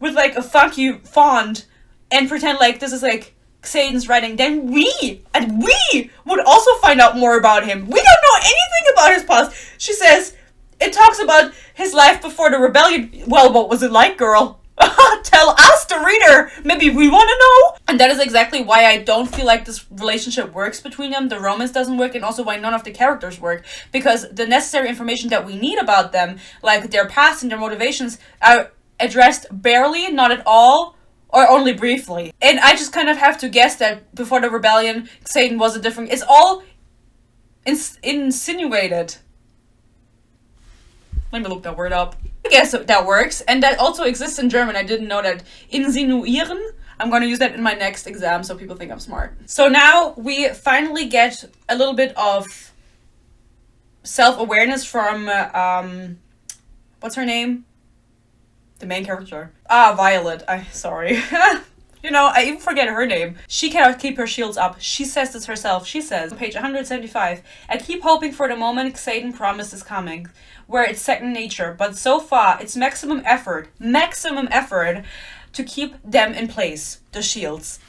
with like a funky font and pretend like this is like Xaden's writing. Then we would also find out more about him. We don't know anything about his past. She says, it talks about his life before the rebellion. Well, what was it like, girl? Tell us, the reader. Maybe we want to know. And that is exactly why I don't feel like this relationship works between them. The romance doesn't work, and also why none of the characters work. Because the necessary information that we need about them, like their past and their motivations, are addressed barely, not at all, or only briefly. And I just kind of have to guess that before the rebellion, Xaden was a different... It's all insinuated. Let me look that word up. I guess that works, and that also exists in German. I didn't know that. Insinuieren. I'm going to use that in my next exam so people think I'm smart. So now we finally get a little bit of self-awareness from, what's her name? The main character. Violet. Sorry. You know, I even forget her name. She cannot keep her shields up. She says this herself. She says, on page 175, I keep hoping for the moment Xaden promised is coming, where it's second nature, but so far it's maximum effort to keep them in place, the shields.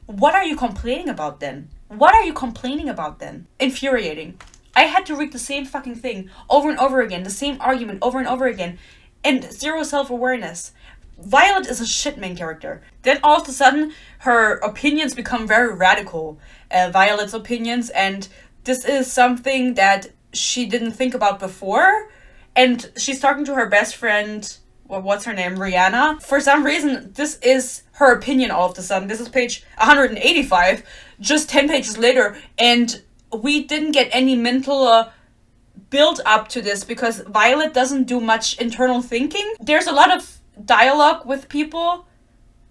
What are you complaining about then? What are you complaining about then? Infuriating. I had to read the same fucking thing over and over again, the same argument over and over again, and zero self-awareness. Violet is a shit main character. Then all of a sudden, her opinions become very radical. Violet's opinions, and this is something that she didn't think about before. And she's talking to her best friend, well, what's her name, Rihanna. For some reason, this is her opinion all of a sudden. This is page 185, just 10 pages later, and we didn't get any mental build up to this because Violet doesn't do much internal thinking. There's a lot of dialogue with people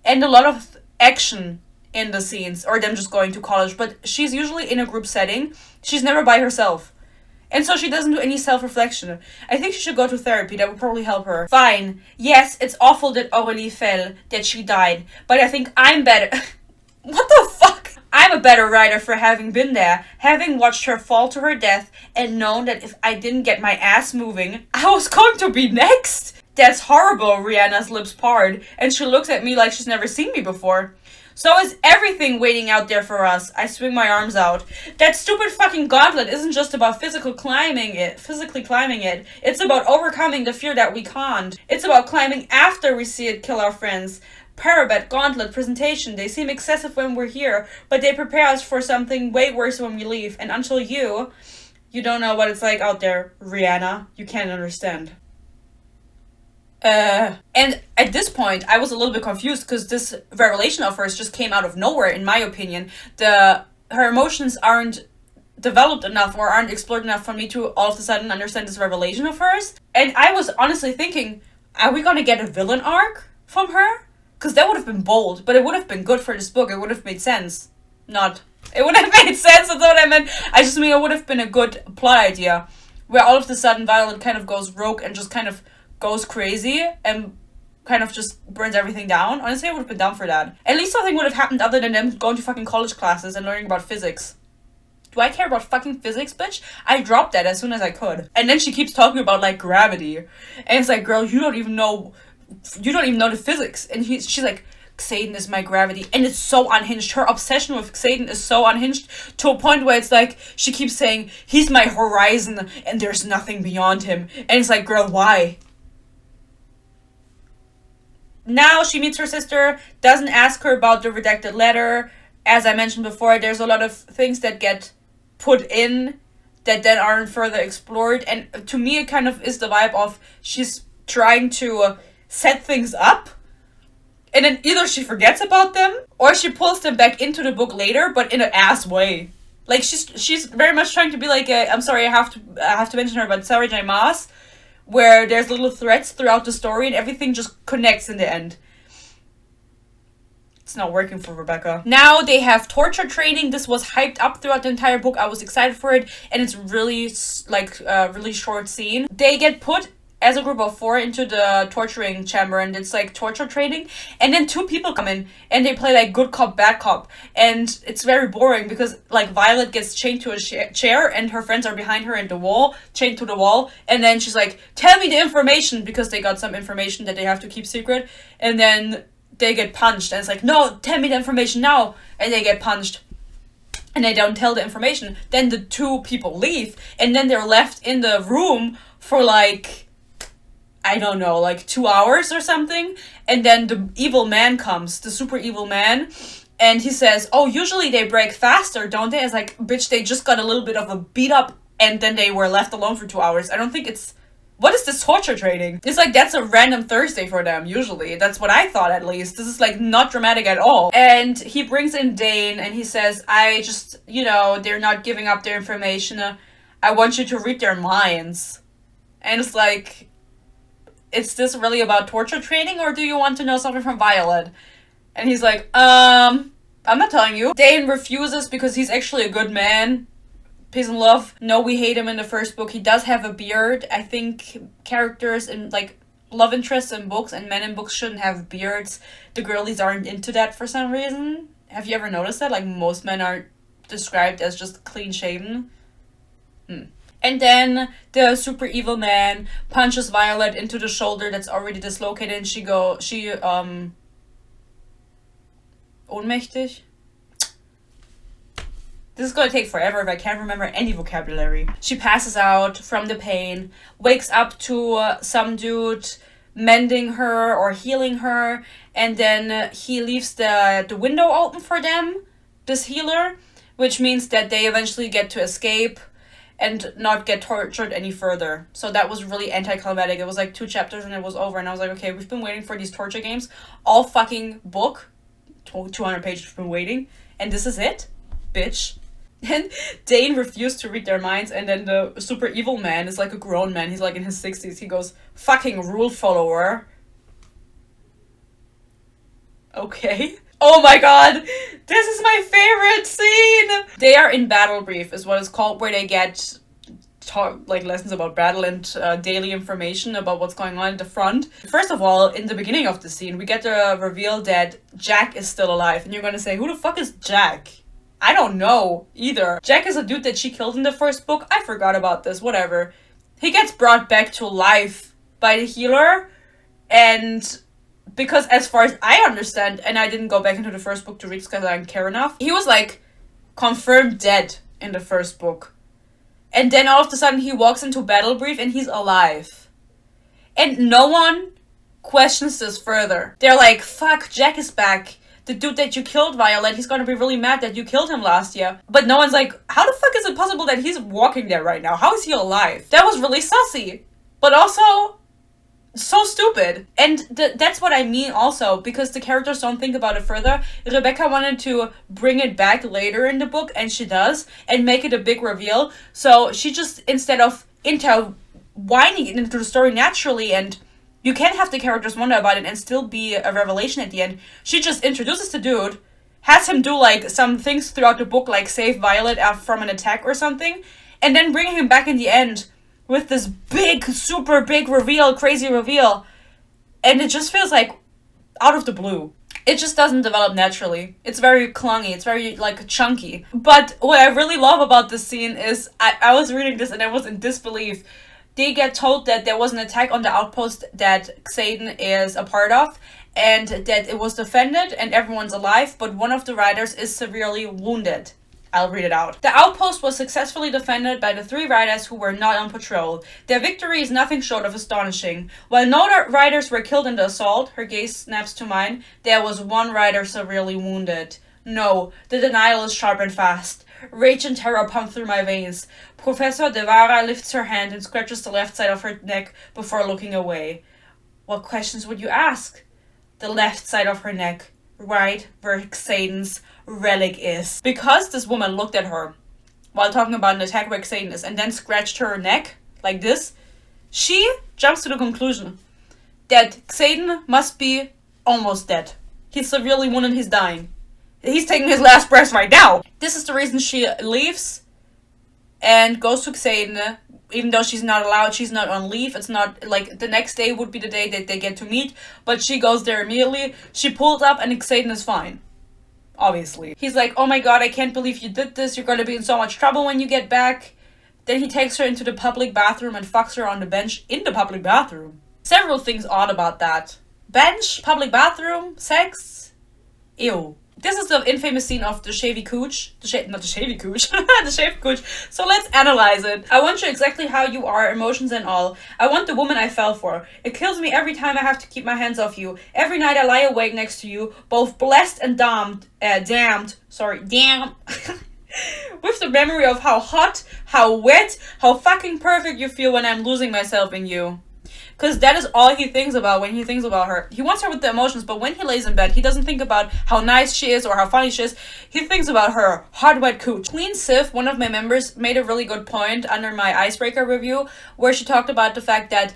and a lot of action in the scenes, or them just going to college, but she's usually in a group setting. She's never by herself, and so she doesn't do any self-reflection. I think she should go to therapy. That would probably help her. Fine, yes, it's awful that Aurélie fell, that she died, but I think I'm better. What the fuck? I'm a better writer for having been there, having watched her fall to her death and known that if I didn't get my ass moving, I was going to be next. That's horrible, Rihanna's lips parted, and she looks at me like she's never seen me before. So is everything waiting out there for us. I swing my arms out. That stupid fucking gauntlet isn't just about physically climbing it. It's about overcoming the fear that we can't. It's about climbing after we see it kill our friends. Parabet, gauntlet, presentation, they seem excessive when we're here, but they prepare us for something way worse when we leave. And until you don't know what it's like out there, Rihanna. You can't understand. And at this point, I was a little bit confused because this revelation of hers just came out of nowhere, in my opinion. Her emotions aren't developed enough or aren't explored enough for me to all of a sudden understand this revelation of hers. And I was honestly thinking, are we gonna get a villain arc from her? Because that would have been bold, but it would have been good for this book. It would have made sense. It would have made sense, that's what I meant. I just mean it would have been a good plot idea. Where all of a sudden Violet kind of goes rogue and just kind of goes crazy and kind of just burns everything down. Honestly, I would have been down for that. At least something would have happened other than them going to fucking college classes and learning about physics. Do I care about fucking physics, bitch? I dropped that as soon as I could. And then she keeps talking about, like, gravity. And it's like, girl, you don't even know the physics. And she's like, Xaden is my gravity. And it's so unhinged. Her obsession with Xaden is so unhinged to a point where it's like, she keeps saying, he's my horizon and there's nothing beyond him. And it's like, girl, why? Now she meets her sister, doesn't ask her about the redacted letter. As I mentioned before, there's a lot of things that get put in that then aren't further explored. And to me, it kind of is the vibe of she's trying to set things up. And then either she forgets about them or she pulls them back into the book later, but in an ass way. Like she's very much trying to be like I'm sorry, I have to mention her, but Sarah J. Maas, where there's little threads throughout the story and everything just connects in the end. It's not working for Rebecca. Now they have torture training. This was hyped up throughout the entire book. I was excited for it, and it's really like a really short scene. They get put as a group of 4 into the torturing chamber, and it's like torture training, and then 2 people come in and they play like good cop, bad cop, and it's very boring because like Violet gets chained to a chair and her friends are behind her in the wall, chained to the wall, and then she's like, tell me the information, because they got some information that they have to keep secret, and then they get punched, and it's like, no, tell me the information now, and they get punched. And they don't tell the information. Then the 2 people leave, and then they're left in the room for like, I don't know, like 2 hours or something. And then the evil man comes, the super evil man, and he says, oh, usually they break faster, don't they? It's like, bitch, they just got a little bit of a beat up and then they were left alone for 2 hours. I don't think it's what is this torture training? It's like, that's a random Thursday for them, usually. That's what I thought, at least. This is like not dramatic at all. And he brings in Dane and he says, I just, you know, they're not giving up their information. I want you to read their minds. And it's like, is this really about torture training, or do you want to know something from Violet? And he's like, I'm not telling you. Dane refuses because he's actually a good man. Peace and love. No, we hate him in the first book. He does have a beard. I think characters in, like, love interests in books and men in books shouldn't have beards. The girlies aren't into that for some reason. Have you ever noticed that? Like, most men are described as just clean shaven. And then the super evil man punches Violet into the shoulder that's already dislocated, and she ohnmächtig. This is gonna take forever if I can't remember any vocabulary. She passes out from the pain, wakes up to some dude mending her or healing her, and then he leaves the window open for them, this healer, which means that they eventually get to escape and not get tortured any further. So that was really anticlimactic. It was like 2 chapters and it was over, and I was like, okay, we've been waiting for these torture games all fucking book. 200 pages we've been waiting, and this is it? Bitch. And Dane refused to read their minds, and then the super evil man is like a grown man. He's like in his 60s. He goes, fucking rule follower. Okay. Oh my god! This is my favorite scene! They are in battle brief, is what it's called, where they get lessons about battle and daily information about what's going on at the front. First of all, in the beginning of the scene, we get the reveal that Jack is still alive, and you're gonna say, who the fuck is Jack? I don't know either. Jack is a dude that she killed in the first book. I forgot about this, whatever. He gets brought back to life by the healer, and because as far as I understand, and I didn't go back into the first book to read because I didn't care enough, he was like confirmed dead in the first book. And then all of a sudden he walks into battle brief and he's alive. And no one questions this further. They're like, fuck, Jack is back. The dude that you killed, Violet, he's gonna be really mad that you killed him last year. But no one's like, how the fuck is it possible that he's walking there right now? How is he alive? That was really sussy. But also, so stupid. And that's what I mean also, because the characters don't think about it further. Rebecca wanted to bring it back later in the book, and she does, and make it a big reveal. So she just, instead of intertwining it into the story naturally, and you can have the characters wonder about it and still be a revelation at the end, she just introduces the dude, has him do like some things throughout the book, like save Violet from an attack or something, and then bring him back in the end with this big, super big reveal, crazy reveal. And it just feels like out of the blue. It just doesn't develop naturally. It's very clungy. It's very, like, chunky. But what I really love about this scene is, I was reading this and I was in disbelief. They get told that there was an attack on the outpost that Xaden is a part of, and that it was defended and everyone's alive, but one of the riders is severely wounded. I'll read it out. The outpost was successfully defended by the 3 riders who were not on patrol. Their victory is nothing short of astonishing. While no riders were killed in the assault, her gaze snaps to mine, there was 1 rider severely wounded. No, the denial is sharp and fast. Rage and terror pump through my veins. Professor Devara lifts her hand and scratches the left side of her neck before looking away. What questions would you ask? The left side of her neck, right where Xaden's relic is. Because this woman looked at her while talking about an attack where Xaden is and then scratched her neck like this, she jumps to the conclusion that Xaden must be almost dead. He's severely wounded, he's dying. He's taking his last breath right now. This is the reason she leaves and goes to Xaden, even though she's not allowed, she's not on leave. It's not like the next day would be the day that they get to meet, but she goes there immediately. She pulls up and Xaden is fine. Obviously. He's like, oh my god, I can't believe you did this. You're gonna be in so much trouble when you get back. Then he takes her into the public bathroom and fucks her on the bench in the public bathroom. Several things odd about that. Bench, public bathroom, sex. Ew. This is the infamous scene of the shavy cooch. Not the shavy cooch. The shaved cooch. So let's analyze it. I want you exactly how you are, emotions and all. I want the woman I fell for. It kills me every time I have to keep my hands off you. Every night I lie awake next to you, both blessed and damned. With the memory of how hot, how wet, how fucking perfect you feel when I'm losing myself in you. Because that is all he thinks about when he thinks about her. He wants her with the emotions, but when he lays in bed, he doesn't think about how nice she is or how funny she is. He thinks about her hot, wet cooch. Queen Sif, one of my members, made a really good point under my Icebreaker review, where she talked about the fact that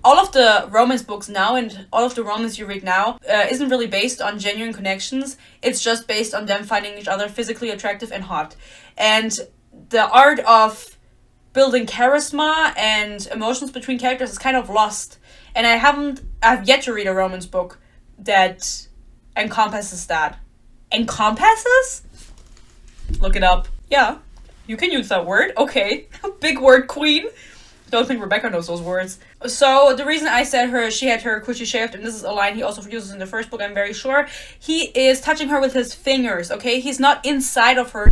all of the romance books now and all of the romance you read now isn't really based on genuine connections. It's just based on them finding each other physically attractive and hot. And the art of building charisma and emotions between characters is kind of lost. And I've yet to read a romance book that encompasses that. Encompasses? Look it up. Yeah, you can use that word. Okay. Big word, queen. Don't think Rebecca knows those words. So the reason I said she had her coochie shaved, and this is a line he also uses in the first book, I'm very sure, he is touching her with his fingers, okay? He's not inside of her.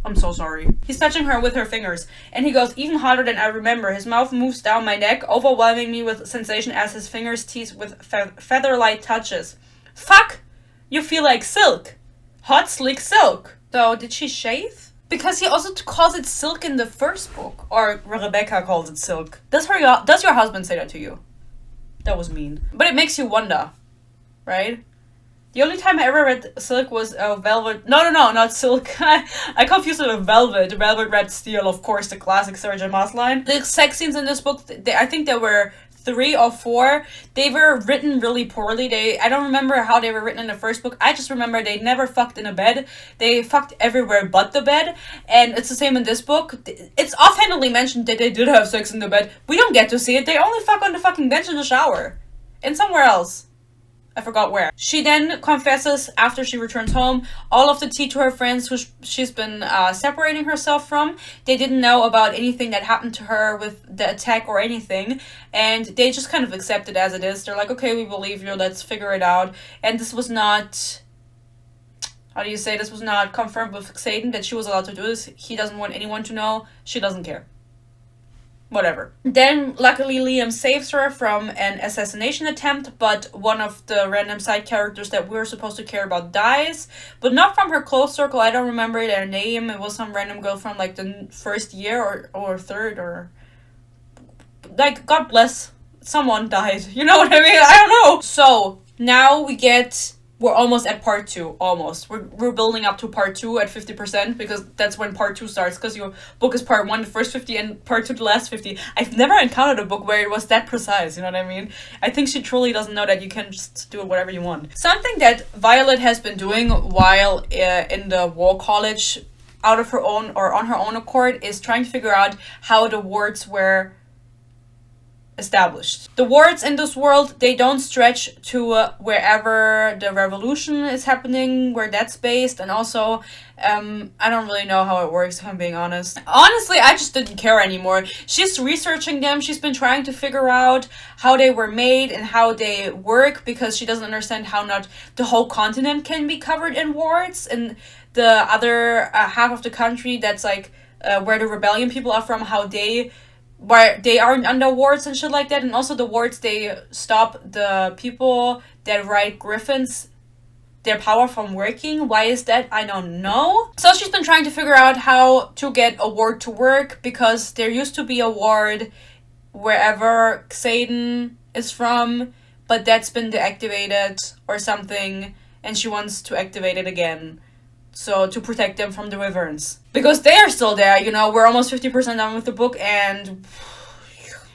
I'm so sorry. He's touching her with her fingers. And he goes, even hotter than I remember. His mouth moves down my neck, overwhelming me with sensation as his fingers tease with feather-light touches. Fuck! You feel like silk. Hot, sleek silk. So, did she shave? Because he also calls it silk in the first book. Or Rebecca calls it silk. Does your husband say that to you? That was mean. But it makes you wonder. Right? The only time I ever read silk was velvet. No, not silk. I confused it with velvet. Velvet Red Steel, of course, the classic Sarah J. Maas line. The sex scenes in this book, I think there were 3 or 4. They were written really poorly. I don't remember how they were written in the first book. I just remember they never fucked in a bed. They fucked everywhere but the bed. And it's the same in this book. It's offhandedly mentioned that they did have sex in the bed. We don't get to see it. They only fuck on the fucking bench in the shower. And somewhere else. I forgot where. She then confesses after she returns home all of the tea to her friends who she's been separating herself from. They didn't know about anything that happened to her with the attack or anything. And they just kind of accept it as it is. They're like, okay, we believe you. Let's figure it out. And this was not... How do you say? This was not confirmed with Xaden that she was allowed to do this. He doesn't want anyone to know. She doesn't care. Whatever. Then, luckily, Liam saves her from an assassination attempt, but one of the random side characters that we're supposed to care about dies, but not from her close circle. I don't remember their name. It was some random girl from, like, the first year or third, or... Like, God bless. Someone died. You know what I mean? I don't know. So, now we're almost at part 2, almost. We're building up to part 2 at 50% because that's when part 2 starts, because your book is part 1, the first 50, and part 2, the last 50. I've never encountered a book where it was that precise, you know what I mean? I think she truly doesn't know that you can just do whatever you want. Something that Violet has been doing while in the War College out of her own or on her own accord is trying to figure out how the wards were established. The wards in this world, they don't stretch to wherever the revolution is happening, where that's based, and also I don't really know how it works, if I'm being honest. Honestly, I just didn't care anymore. She's researching them. She's been trying to figure out how they were made and how they work, because she doesn't understand how not the whole continent can be covered in wards, and the other half of the country that's like where the rebellion people are from, how where they aren't under wards and shit like that. And also the wards, they stop the people that ride griffins, their power from working. Why is that? I don't know. So she's been trying to figure out how to get a ward to work, because there used to be a ward wherever Xaden is from, but that's been deactivated or something, and she wants to activate it again. So, to protect them from the wyverns. Because they are still there, you know, we're almost 50% done with the book, and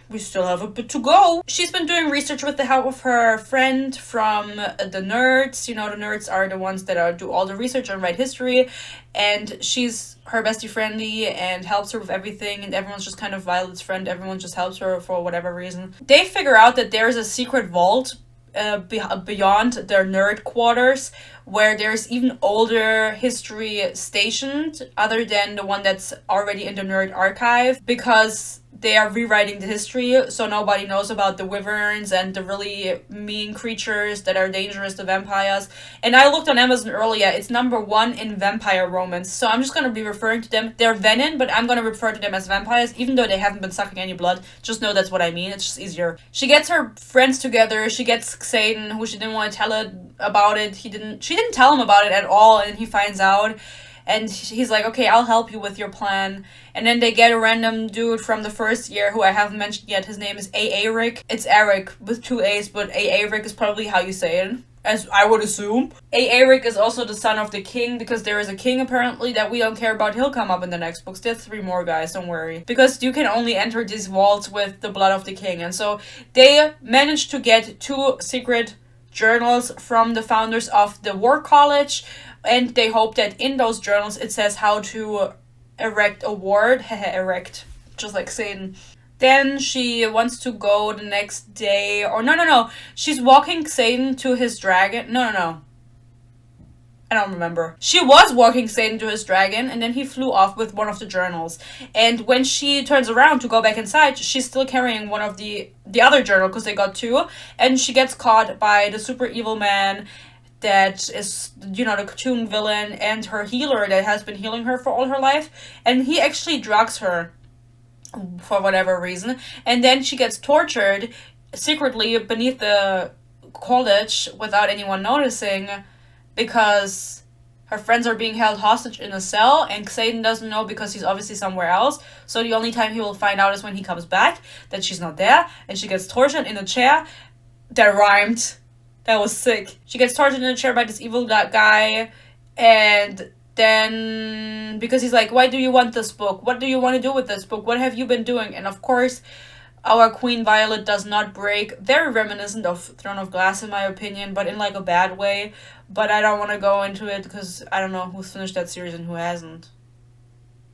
we still have a bit to go. She's been doing research with the help of her friend from the nerds. You know, the nerds are the ones that do all the research and write history, and she's her bestie friendly and helps her with everything, and everyone's just kind of Violet's friend. Everyone just helps her for whatever reason. They figure out that there's a secret vault beyond their nerd quarters, where there's even older history stationed other than the one that's already in the nerd archive, because they are rewriting the history, so nobody knows about the wyverns and the really mean creatures that are dangerous, the vampires. And I looked on Amazon earlier, it's #1 in vampire romance, so I'm just gonna be referring to them. They're venin, but I'm gonna refer to them as vampires, even though they haven't been sucking any blood. Just know that's what I mean, it's just easier. She gets her friends together, she gets Xaden, who she didn't want to tell about it. She didn't tell him about it at all, and he finds out. And he's like, okay, I'll help you with your plan. And then they get a random dude from the first year who I haven't mentioned yet. His name is Eric. It's Eric with 2 A's, but Eric is probably how you say it, as I would assume. Eric is also the son of the king, because there is a king apparently that we don't care about. He'll come up in the next books. There's 3 more guys, don't worry. Because you can only enter these vaults with the blood of the king. And so they managed to get 2 secret journals from the founders of the War College, and they hope that in those journals it says how to erect a ward. Erect, just like Satan. Then she wants to go the next day, or no. She's walking Satan to his dragon. No. I don't remember. She was walking Satan to his dragon, and then he flew off with one of the journals. And when she turns around to go back inside, she's still carrying one of the other journal, because they got 2. And she gets caught by the super evil man that is, the cartoon villain, and her healer that has been healing her for all her life. And he actually drugs her for whatever reason. And then she gets tortured secretly beneath the college without anyone noticing, because her friends are being held hostage in a cell, and Satan doesn't know because he's obviously somewhere else. So the only time he will find out is when he comes back that she's not there, and she gets tortured in a chair. That rhymed. That was sick. She gets tortured in a chair by this evil guy, and then, because he's like, why do you want this book? What do you want to do with this book? What have you been doing? And of course, our Queen Violet does not break. Very reminiscent of Throne of Glass in my opinion, but in like a bad way. But I don't want to go into it because I don't know who's finished that series and who hasn't.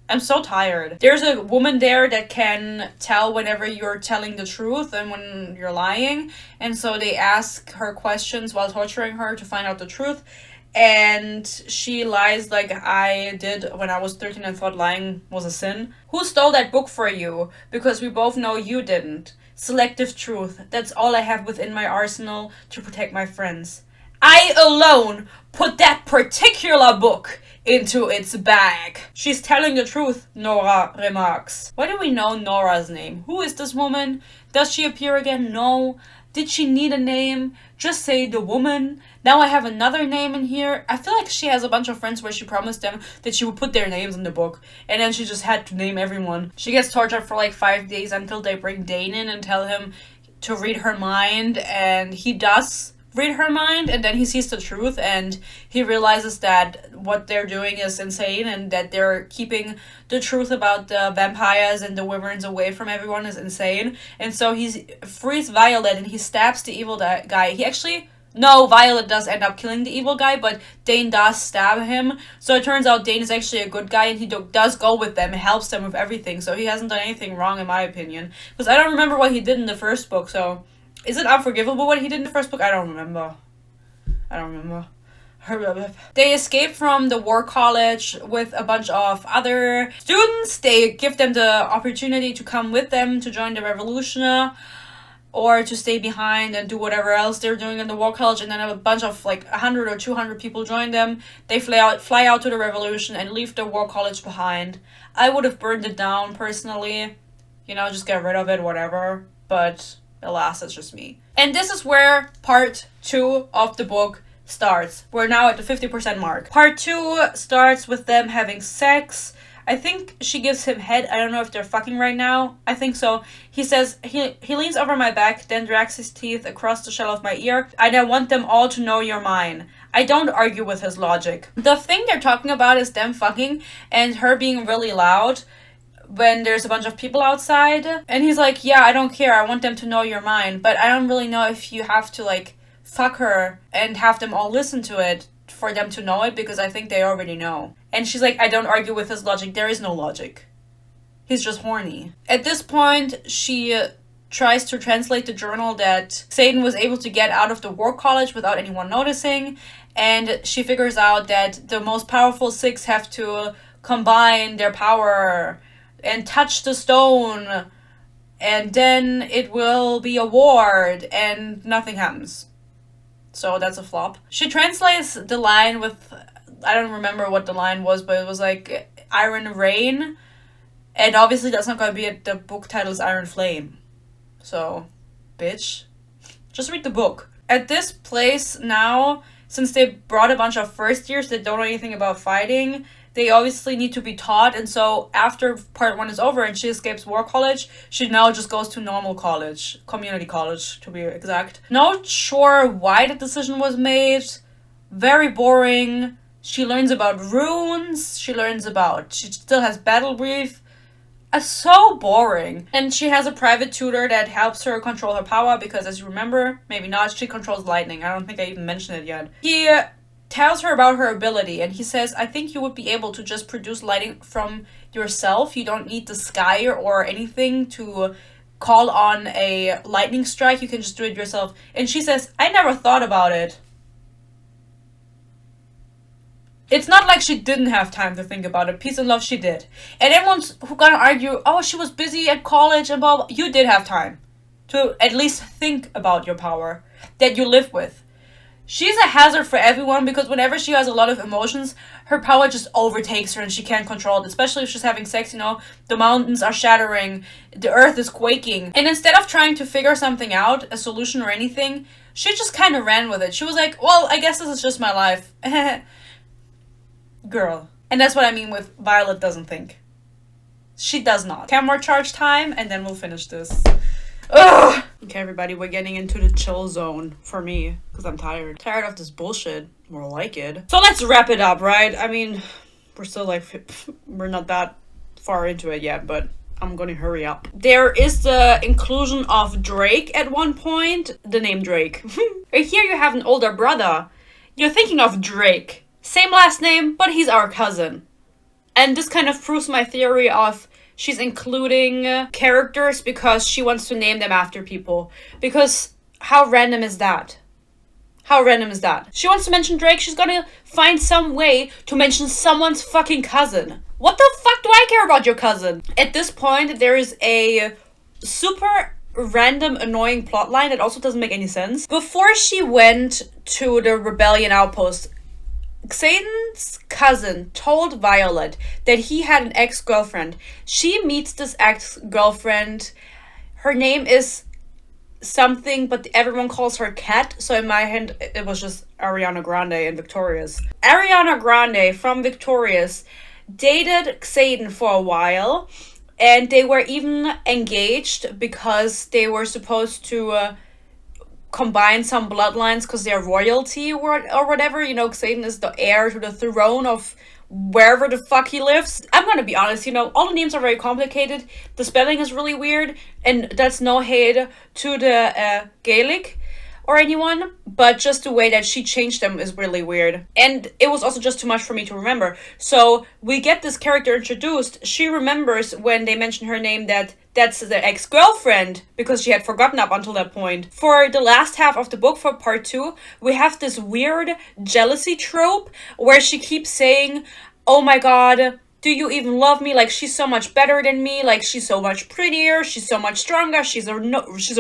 I'm so tired. There's a woman there that can tell whenever you're telling the truth and when you're lying. And so they ask her questions while torturing her to find out the truth. And she lies like I did when I was 13 and thought lying was a sin. Who stole that book for you? Because we both know you didn't. Selective truth. That's all I have within my arsenal to protect my friends. I alone put that particular book into its bag. She's telling the truth, Nora remarks. Why do we know Nora's name? Who is this woman? Does she appear again? No. Did she need a name? Just say the woman. Now I have another name in here. I feel like she has a bunch of friends where she promised them that she would put their names in the book. And then she just had to name everyone. She gets tortured for like 5 days until they bring Dane in and tell him to read her mind. And he does read her mind, and then he sees the truth, and he realizes that what they're doing is insane, and that they're keeping the truth about the vampires and the wyverns away from everyone is insane. And so he frees Violet, and he stabs the evil guy. No, Violet does end up killing the evil guy, but Dane does stab him. So it turns out Dane is actually a good guy, and he does go with them and helps them with everything. So he hasn't done anything wrong, in my opinion. Because I don't remember what he did in the first book, so is it unforgivable what he did in the first book? I don't remember. They escape from the War College with a bunch of other students. They give them the opportunity to come with them to join the revolution, or to stay behind and do whatever else they're doing in the War College. And then a bunch of like 100 or 200 people join them. They fly out to the revolution and leave the War College behind. I would have burned it down personally. Just get rid of it, whatever. But alas, that's just me. And this is where part 2 of the book starts. We're now at the 50% mark. Part 2 starts with them having sex. I think she gives him head. I don't know if they're fucking right now. I think so. He says, he leans over my back, then drags his teeth across the shell of my ear. I want them all to know you're mine. I don't argue with his logic. The thing they're talking about is them fucking and her being really loud when there's a bunch of people outside. And he's like, yeah, I don't care. I want them to know you're mine. But I don't really know if you have to like fuck her and have them all listen to it for them to know it, because I think they already know. And she's like, I don't argue with his logic. There is no logic. He's just horny. At this point, she tries to translate the journal that Satan was able to get out of the War College without anyone noticing. And she figures out that the most powerful 6 have to combine their power and touch the stone, and then it will be a ward, and nothing happens. So that's a flop. She translates the line with, I don't remember what the line was, but it was like Iron Rain, and obviously that's not going to be it. The book title is Iron Flame. So, bitch, just read the book. At this place now, since they brought a bunch of first years that don't know anything about fighting, they obviously need to be taught. And so after part 1 is over and she escapes war college, she now just goes to normal college, community college to be exact. Not sure why the decision was made. Very boring. She learns about runes. She still has battle brief. So boring. And she has a private tutor that helps her control her power because, as you remember, maybe not, she controls lightning. I don't think I even mentioned it yet. He tells her about her ability and he says, I think you would be able to just produce lightning from yourself. You don't need the sky or anything to call on a lightning strike. You can just do it yourself. And she says, I never thought about it. It's not like she didn't have time to think about it. Peace and love, she did. And everyone's who gonna argue, oh, she was busy at college and blah, blah. You did have time to at least think about your power that you live with. She's a hazard for everyone because whenever she has a lot of emotions, her power just overtakes her and she can't control it. Especially if she's having sex, you know, the mountains are shattering, the earth is quaking. And instead of trying to figure something out, a solution or anything, she just kind of ran with it. She was like, well, I guess this is just my life. Girl. And that's what I mean with Violet doesn't think. She does not. Camera charge time, and then we'll finish this. Ugh! Okay, everybody, we're getting into the chill zone for me, because I'm tired. Tired of this bullshit. More like it. So let's wrap it up, right? I mean, we're still like, we're not that far into it yet, but I'm gonna hurry up. There is the inclusion of Drake at one point. The name Drake. Right here you have an older brother. You're thinking of Drake. Same last name, but he's our cousin. And this kind of proves my theory of she's including characters because she wants to name them after people. Because how random is that? How random is that? She wants to mention Drake, she's gonna find some way to mention someone's fucking cousin. What the fuck do I care about your cousin? At this point, there is a super random, annoying plotline that also doesn't make any sense. Before she went to the rebellion outpost, Xaden's cousin told Violet that he had an ex-girlfriend. She meets this ex-girlfriend. Her name is something, but everyone calls her Kat. So in my head, it was just Ariana Grande and Victorious. Ariana Grande from Victorious dated Xaden for a while. And they were even engaged because they were supposed to combine some bloodlines because they're royalty or whatever. You know, Xaden is the heir to the throne of wherever the fuck he lives. I'm gonna be honest, you know, all the names are very complicated. The spelling is really weird, and that's no hate to the Gaelic or anyone, but just the way that she changed them is really weird. And it was also just too much for me to remember. So we get this character introduced. She remembers when they mention her name that that's the ex-girlfriend, because she had forgotten up until that point. For the last half of the book, for part 2, we have this weird jealousy trope where she keeps saying, oh my god, do you even love me? Like, she's so much better than me. Like, she's so much prettier. She's so much stronger. She's a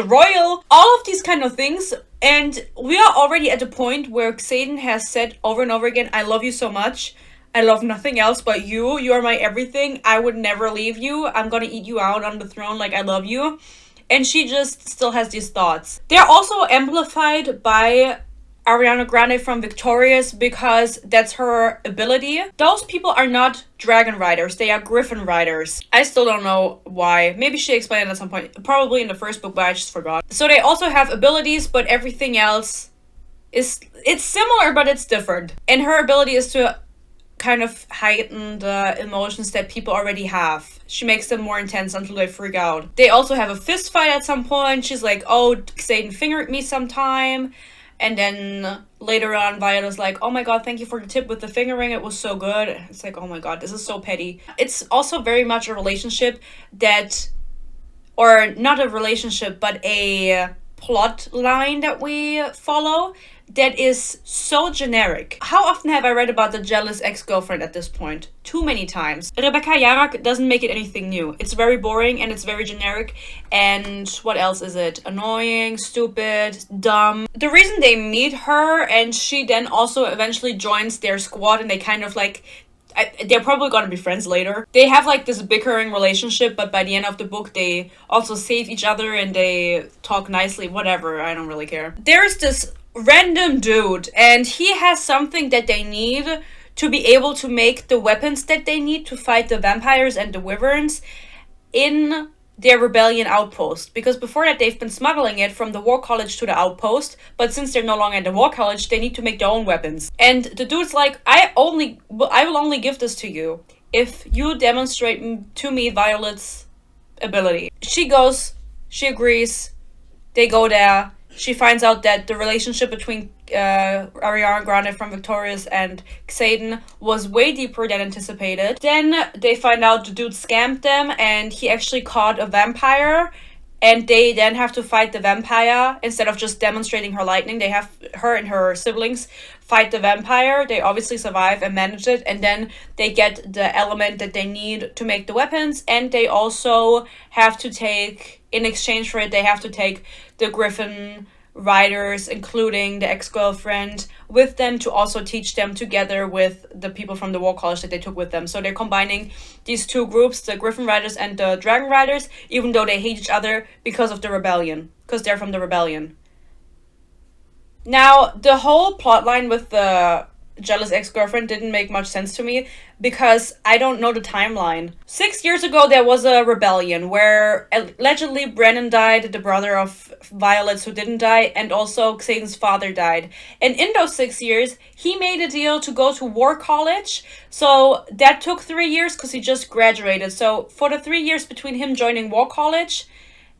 royal. All of these kind of things. And we are already at the point where Xaden has said over and over again, I love you so much. I love nothing else but you. You are my everything. I would never leave you. I'm gonna eat you out on the throne like I love you. And she just still has these thoughts. They're also amplified by Ariana Grande from Victorious because that's her ability. Those people are not dragon riders. They are griffin riders. I still don't know why. Maybe she explained it at some point. Probably in the first book, but I just forgot. So they also have abilities, but everything else it's similar, but it's different. And her ability is to kind of heighten the emotions that people already have. She makes them more intense until they freak out. They also have a fist fight at some point. She's like, oh, Xaden fingered me sometime. And then later on, Violet's like, oh my god, thank you for the tip with the fingering. It was so good. It's like, oh my god, this is so petty. It's also very much a relationship that, or not a relationship, but a plot line that we follow that is so generic. How often have I read about the jealous ex-girlfriend at this point? Too many times. Rebecca Yarak doesn't make it anything new. It's very boring and it's very generic. And what else is it? Annoying, stupid, dumb. The reason they meet her and she then also eventually joins their squad and they kind of like, they're probably gonna be friends later. They have like this bickering relationship, but by the end of the book they also save each other and they talk nicely, whatever, I don't really care. There's this random dude and he has something that they need to be able to make the weapons that they need to fight the vampires and the wyverns in their rebellion outpost. Because before that, they've been smuggling it from the War College to the outpost, but since they're no longer in the War College, they need to make their own weapons. And the dude's like, I will only give this to you if you demonstrate to me Violet's ability. She goes, she agrees, they go there. She finds out that the relationship between Ariana Grande from Victorious and Xaden was way deeper than anticipated. Then they find out the dude scammed them and he actually caught a vampire, and they then have to fight the vampire instead of just demonstrating her lightning. They have her and her siblings fight the vampire. They obviously survive and manage it, and then they get the element that they need to make the weapons, and they also have to take, in exchange for it, they have to take the Griffin riders, including the ex-girlfriend, with them to also teach them together with the people from the War College that they took with them. So they're combining these two groups, the Griffin riders and the Dragon riders, even though they hate each other because of the rebellion, because they're from the rebellion. Now, the whole plotline with the jealous ex-girlfriend didn't make much sense to me because I don't know the timeline. 6 years ago, there was a rebellion where allegedly Brennan died, the brother of Violet's who didn't die, and also Xaden's father died. And in those 6 years, he made a deal to go to War College. So that took 3 years because he just graduated. So for the 3 years between him joining War College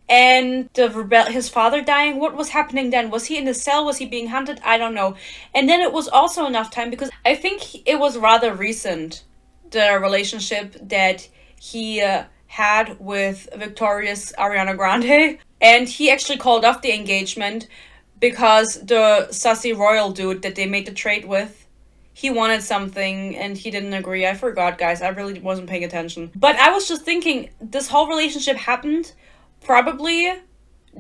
and his father dying, what was happening then? Was he in the cell? Was he being hunted? I don't know. And then it was also enough time because I think it was rather recent, the relationship that he had with Victorious Ariana Grande. And he actually called off the engagement because the sassy royal dude that they made the trade with, he wanted something and he didn't agree. I forgot, guys. I really wasn't paying attention. But I was just thinking, this whole relationship happened probably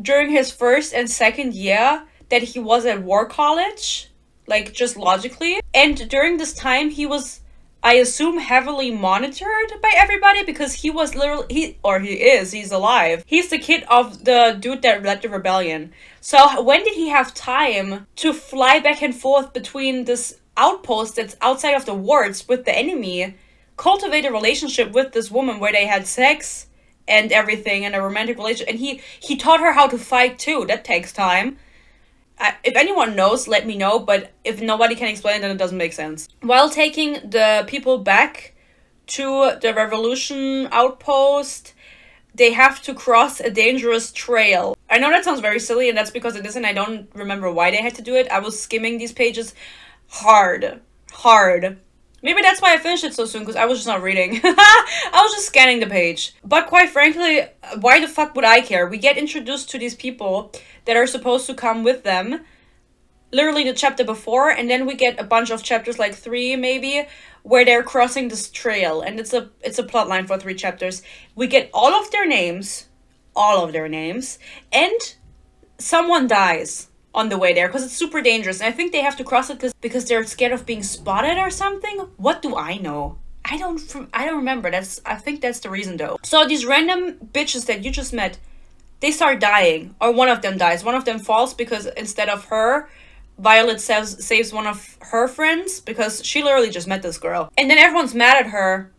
during his first and second year that he was at War College, like just logically. And during this time, he was, I assume, heavily monitored by everybody because he was literally, he's alive. He's the kid of the dude that led the rebellion. So when did he have time to fly back and forth between this outpost that's outside of the wards with the enemy, cultivate a relationship with this woman where they had sex and everything, and a romantic relationship, and he taught her how to fight too. That takes time. If anyone knows, let me know, but if nobody can explain it, then it doesn't make sense. While taking the people back to the Revolution outpost, they have to cross a dangerous trail. I know that sounds very silly, and that's because it isn't. I don't remember why they had to do it. I was skimming these pages hard. Maybe that's why I finished it so soon, because I was just not reading. I was just scanning the page. But quite frankly, why the fuck would I care? We get introduced to these people that are supposed to come with them, literally the chapter before, and then we get a bunch of chapters, like 3 maybe, where they're crossing this trail, and it's a plot line for 3 chapters. We get all of their names, and someone dies on the way there because it's super dangerous, and I think they have to cross it because they're scared of being spotted or something. What do I know? I don't remember. I think that's the reason though. So these random bitches that you just met, they start dying, or one of them dies. One of them falls because instead of her, Violet saves one of her friends because she literally just met this girl, and then everyone's mad at her.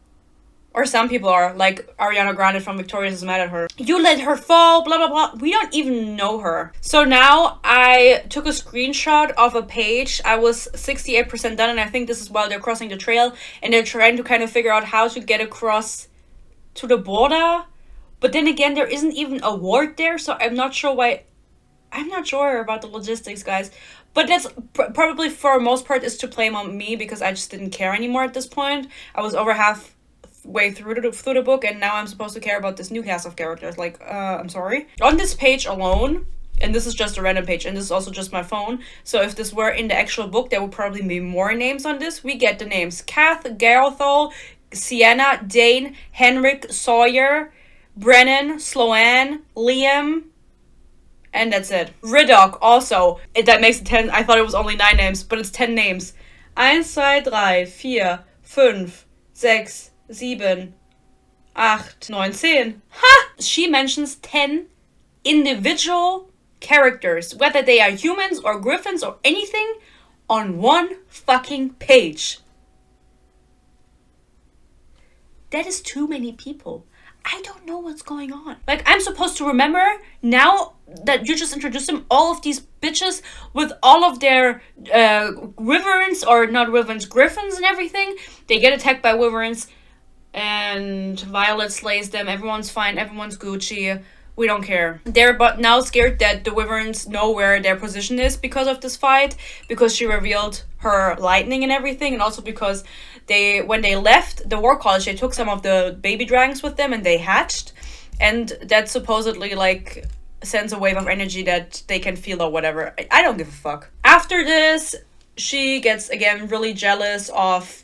Or some people are, like Ariana Grande from Victorious is mad at her. You let her fall, blah, blah, blah. We don't even know her. So now I took a screenshot of a page. I was 68% done, and I think this is while they're crossing the trail. And they're trying to kind of figure out how to get across to the border. But then again, there isn't even a ward there, so I'm not sure why. I'm not sure about the logistics, guys. But that's probably, for most part, is to blame on me because I just didn't care anymore at this point. I was over halfway through the book, and now I'm supposed to care about this new cast of characters. Like, I'm sorry. On this page alone, and this is just a random page, and this is also just my phone, so if this were in the actual book, there would probably be more names on this. We get the names Kath, Garethol, Sienna, Dane, Henrik, Sawyer, Brennan, Sloane, Liam, and that's it. Riddock also. That makes it 10. I thought it was only 9 names, but it's 10 names. 1, 2, 3, 4, 5, 6, 7, 8, 9, 10. Ha! She mentions 10 individual characters, whether they are humans or griffins or anything, on one fucking page. That is too many people. I don't know what's going on. Like, I'm supposed to remember now that you just introduced them, all of these bitches with all of their wyverns, or not wyverns, griffins and everything. They get attacked by wyverns and Violet slays them. Everyone's fine. Everyone's Gucci. We don't care. They're but now scared that the wyverns know where their position is because of this fight, because she revealed her lightning and everything, and also because when they left the war college, they took some of the baby dragons with them and they hatched, and that supposedly like sends a wave of energy that they can feel or whatever. I don't give a fuck. After this, she gets again really jealous of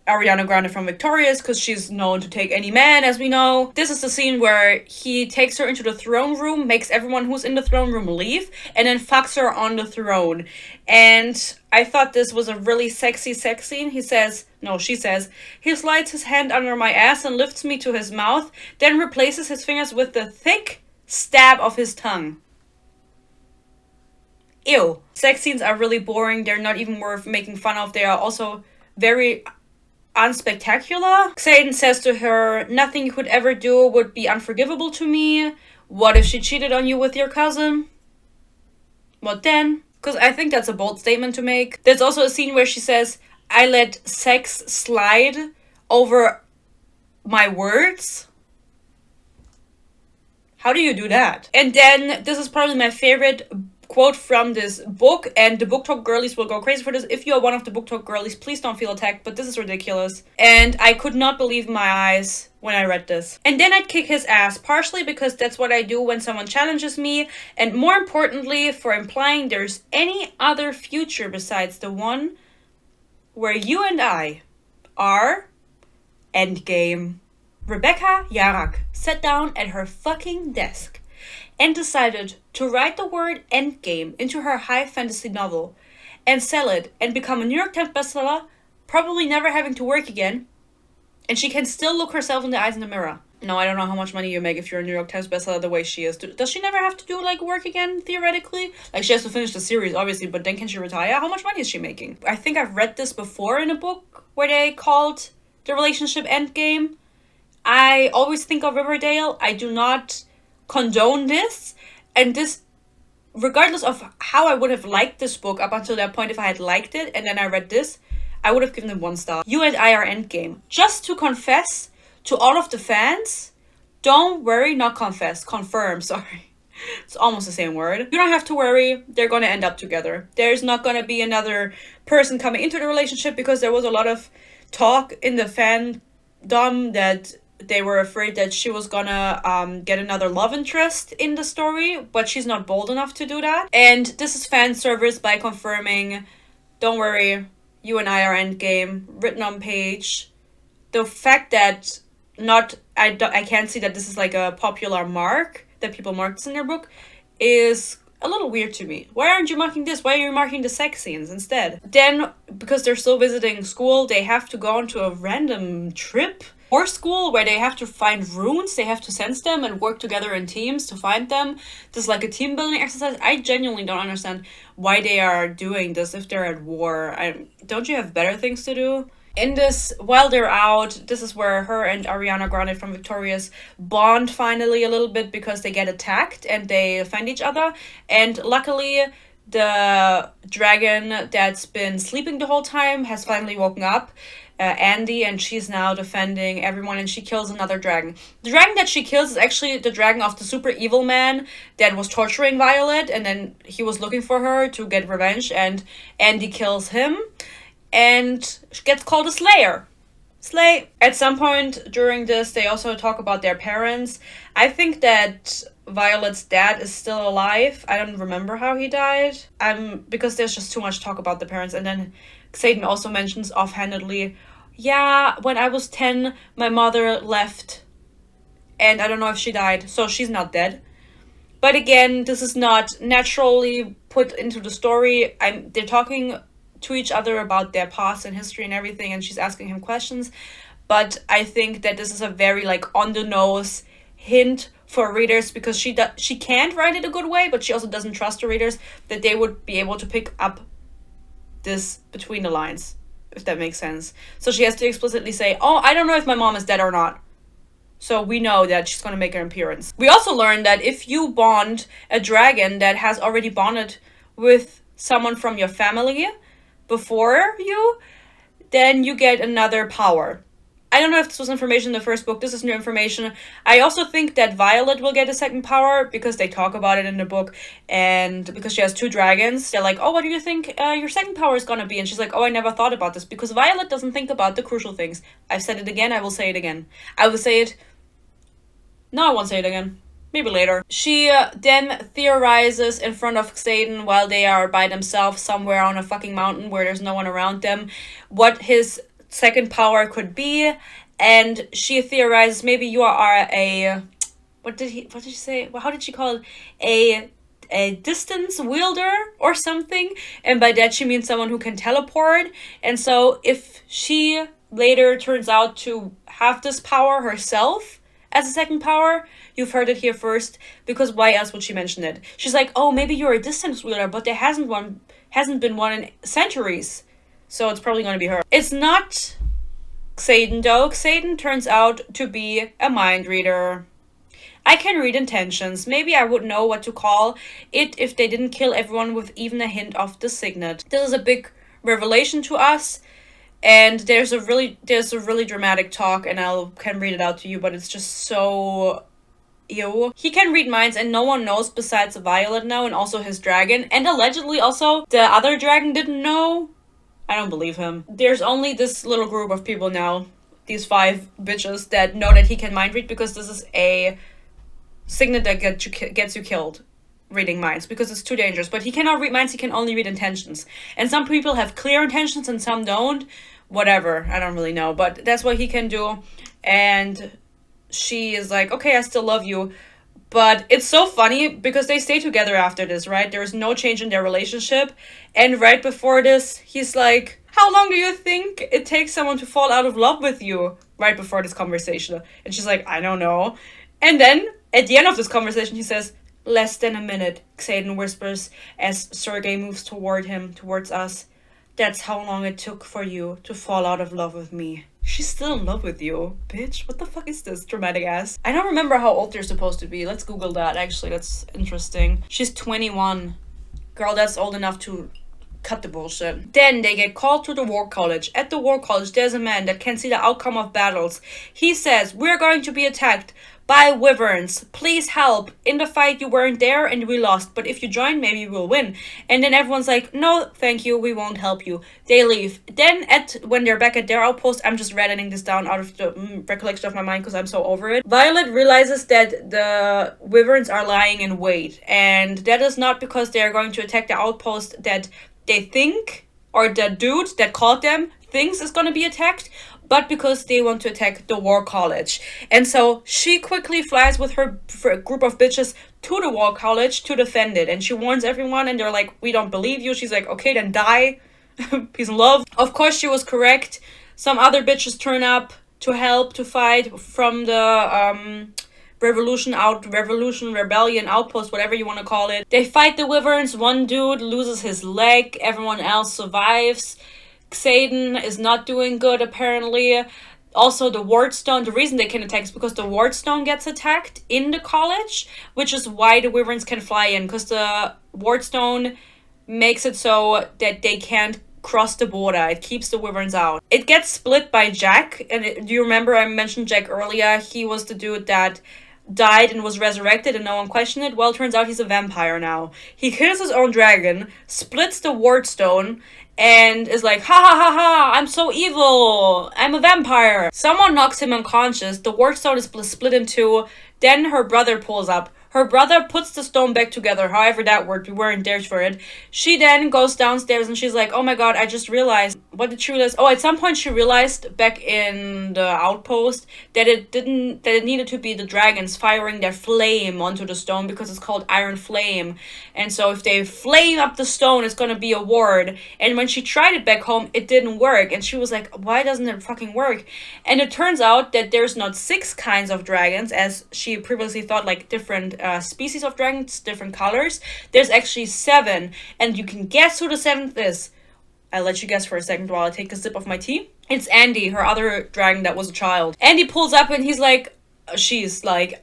Ariana Grande from Victorious, because she's known to take any man, as we know. This is the scene where he takes her into the throne room, makes everyone who's in the throne room leave, and then fucks her on the throne. And I thought this was a really sexy sex scene. She says, he slides his hand under my ass and lifts me to his mouth, then replaces his fingers with the thick stab of his tongue. Ew. Sex scenes are really boring. They're not even worth making fun of. They are also very unspectacular. Xaden says to her, nothing you could ever do would be unforgivable to me. What if she cheated on you with your cousin? What then? Because I think that's a bold statement to make. There's also a scene where she says, I let sex slide over my words. How do you do that? And then this is probably my favorite quote from this book, and the Booktok girlies will go crazy for this. If you are one of the Booktok girlies, please don't feel attacked, but this is ridiculous. And I could not believe my eyes when I read this. And then I'd kick his ass, partially because that's what I do when someone challenges me, and more importantly, for implying there's any other future besides the one where you and I are endgame. Rebecca Yarak sat down at her fucking desk and decided to write the word endgame into her high fantasy novel and sell it and become a New York Times bestseller, probably never having to work again, and she can still look herself in the eyes in the mirror. No, I don't know how much money you make if you're a New York Times bestseller the way she is. Does she never have to do, like, work again, theoretically? Like, she has to finish the series, obviously, but then can she retire? How much money is she making? I think I've read this before in a book where they called the relationship endgame. I always think of Riverdale. I do not condone this, and this, regardless of how I would have liked this book up until that point, if I had liked it and then I read this, I would have given it 1 star. You and I are endgame. Just to confess to all of the fans, don't worry, not confess, confirm, sorry. It's almost the same word. You don't have to worry, they're gonna end up together. There's not gonna be another person coming into the relationship, because there was a lot of talk in the fandom that they were afraid that she was gonna get another love interest in the story, but she's not bold enough to do that. And this is fan service by confirming, don't worry, you and I are endgame, written on page. The fact that I can't see that this is like a popular mark, that people mark this in their book, is a little weird to me. Why aren't you marking this? Why are you marking the sex scenes instead? Then, because they're still visiting school, they have to go onto a random trip or school where they have to find runes. They have to sense them and work together in teams to find them. This is like a team building exercise. I genuinely don't understand why they are doing this if they're at war. Don't you have better things to do? In this, while they're out, this is where her and Ariana Grande from Victorious bond finally a little bit, because they get attacked and they find each other. And luckily, the dragon that's been sleeping the whole time has finally woken up, Andy, and she's now defending everyone, and she kills another dragon. The dragon that she kills is actually the dragon of the super evil man that was torturing Violet, and then he was looking for her to get revenge, and Andy kills him and gets called a slayer. Slay. At some point during this, they also talk about their parents. I think that Violet's dad is still alive. I don't remember how he died. Because there's just too much talk about the parents. And then Xaden also mentions offhandedly, yeah, when I was 10, my mother left. And I don't know if she died, so she's not dead. But again, this is not naturally put into the story. They're talking to each other about their past and history and everything, and she's asking him questions. But I think that this is a very like on the nose hint for readers, because she can't write it a good way, but she also doesn't trust the readers that they would be able to pick up this between the lines. if that makes sense. So she has to explicitly say, oh, I don't know if my mom is dead or not. So we know that she's going to make an appearance. We also learned that if you bond a dragon that has already bonded with someone from your family before you, then you get another power. I don't know if this was information in the first book. This is new information. I also think that Violet will get a second power because they talk about it in the book. And because she has 2 dragons, they're like, oh, what do you think your second power is going to be? And she's like, oh, I never thought about this. Because Violet doesn't think about the crucial things. I've said it again. I will say it again. I will say it. No, I won't say it again. Maybe later. She then theorizes in front of Xaden while they are by themselves somewhere on a fucking mountain where there's no one around them what his second power could be, and she theorizes maybe you are a what did she say? Well, how did she call it? A distance wielder or something, and by that she means someone who can teleport. And so if she later turns out to have this power herself as a second power, you've heard it here first, because why else would she mention it? She's like, oh, maybe you're a distance wielder, but there hasn't been one in centuries. So it's probably going to be her. It's not Xaden though. Xaden turns out to be a mind reader. I can read intentions. Maybe I would know what to call it if they didn't kill everyone with even a hint of the signet. This is a big revelation to us. And there's a really dramatic talk, and can read it out to you, but it's just so ew. He can read minds and no one knows besides Violet now, and also his dragon. And allegedly also the other dragon didn't know. I don't believe him. There's only this little group of people now, these 5 bitches, that know that he can mind read, because this is a signet that gets you killed reading minds, because it's too dangerous. But he cannot read minds, he can only read intentions. And some people have clear intentions and some don't. Whatever, I don't really know, but that's what he can do. And she is like, okay, I still love you. But it's so funny because they stay together after this, right? There is no change in their relationship. And right before this, he's like, how long do you think it takes someone to fall out of love with you? Right before this conversation. And she's like, I don't know. And then at the end of this conversation, he says, less than a minute, Xaden whispers as Sergei moves towards us. That's how long it took for you to fall out of love with me. She's still in love with you, bitch. What the fuck is this dramatic ass? I don't remember how old they're supposed to be. Let's Google that, actually. That's interesting. She's 21. Girl, that's old enough to cut the bullshit. Then they get called to the war college. At the war college, there's a man that can see the outcome of battles. He says, we're going to be attacked by wyverns. Please help. In the fight, you weren't there and we lost. But if you join, maybe we'll win. And then everyone's like, no, thank you. We won't help you. They leave. Then when they're back at their outpost, I'm just editing this down out of the recollection of my mind because I'm so over it. Violet realizes that the wyverns are lying in wait. And that is not because they're going to attack the outpost that they think, or the dude that called them thinks is going to be attacked, but because they want to attack the war college. And so she quickly flies with her group of bitches to the war college to defend it. And she warns everyone and they're like, we don't believe you. She's like, okay, then die. Peace and love. Of course, she was correct. Some other bitches turn up to help to fight from the rebellion outpost, whatever you want to call it. They fight the wyverns. One dude loses his leg. Everyone else survives. Xaden is not doing good, apparently. Also, the wardstone, the reason they can attack is because the wardstone gets attacked in the college, which is why the wyverns can fly in, because the wardstone makes it so that they can't cross the border. It keeps the wyverns out. It gets split by Jack, and do you remember I mentioned Jack earlier? He was the dude that died and was resurrected and no one questioned it. Well, turns out he's a vampire now. He kills his own dragon, splits the wardstone, and is like, ha ha ha ha, I'm so evil, I'm a vampire. Someone knocks him unconscious, the wardstone is split in two, then her brother pulls up. Her brother puts the stone back together, however that worked, we weren't there for it. She then goes downstairs and she's like, oh my god, I just realized. What did she realize? Oh, at some point she realized back in the outpost that it needed to be the dragons firing their flame onto the stone because it's called Iron Flame. And so if they flame up the stone, it's gonna be a ward. And when she tried it back home, it didn't work. And she was like, why doesn't it fucking work? And it turns out that there's not 6 kinds of dragons, as she previously thought, like different species of dragons, different colors. There's actually 7, and you can guess who the 7th is. I'll let you guess for a second while I take a sip of my tea. It's Andy, her other dragon that was a child. Andy pulls up and she's like,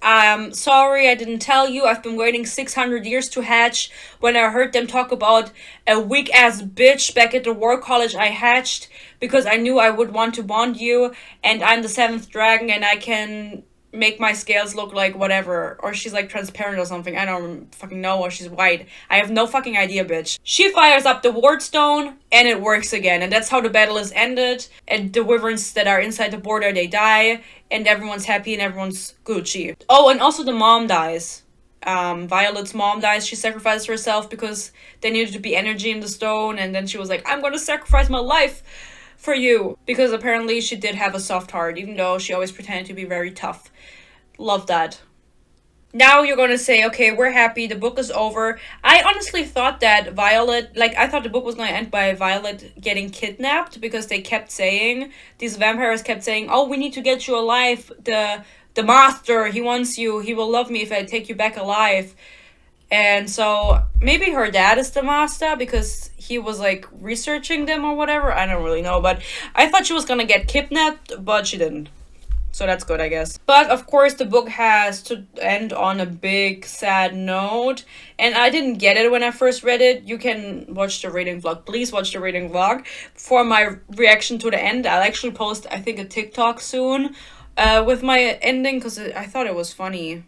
I'm sorry I didn't tell you. I've been waiting 600 years to hatch. When I heard them talk about a weak-ass bitch back at the war college, I hatched because I knew I would want to bond you. And I'm the 7th dragon and I can make my scales look like whatever. Or she's like transparent or something. I don't fucking know. Or she's white. I have no fucking idea, bitch. She fires up the ward stone and it works again. And that's how the battle is ended. And the wyverns that are inside the border, they die. And everyone's happy and everyone's Gucci. Oh, and also the mom dies. Violet's mom dies. She sacrifices herself because there needed to be energy in the stone. And then she was like, I'm gonna sacrifice my life for you. Because apparently she did have a soft heart, even though she always pretended to be very tough. Love that. Now you're gonna say, okay, we're happy, the book is over. I honestly thought that I thought the book was gonna end by Violet getting kidnapped, because these vampires kept saying, oh, we need to get you alive. The master, he wants you, he will love me if I take you back alive. And so maybe her dad is the master because he was like researching them or whatever. I don't really know, but I thought she was gonna get kidnapped, but she didn't. So that's good, I guess. But of course the book has to end on a big sad note. And I didn't get it when I first read it. You can watch the reading vlog. Please watch the reading vlog for my reaction to the end. I'll actually post, I think, a TikTok soon with my ending, because I thought it was funny.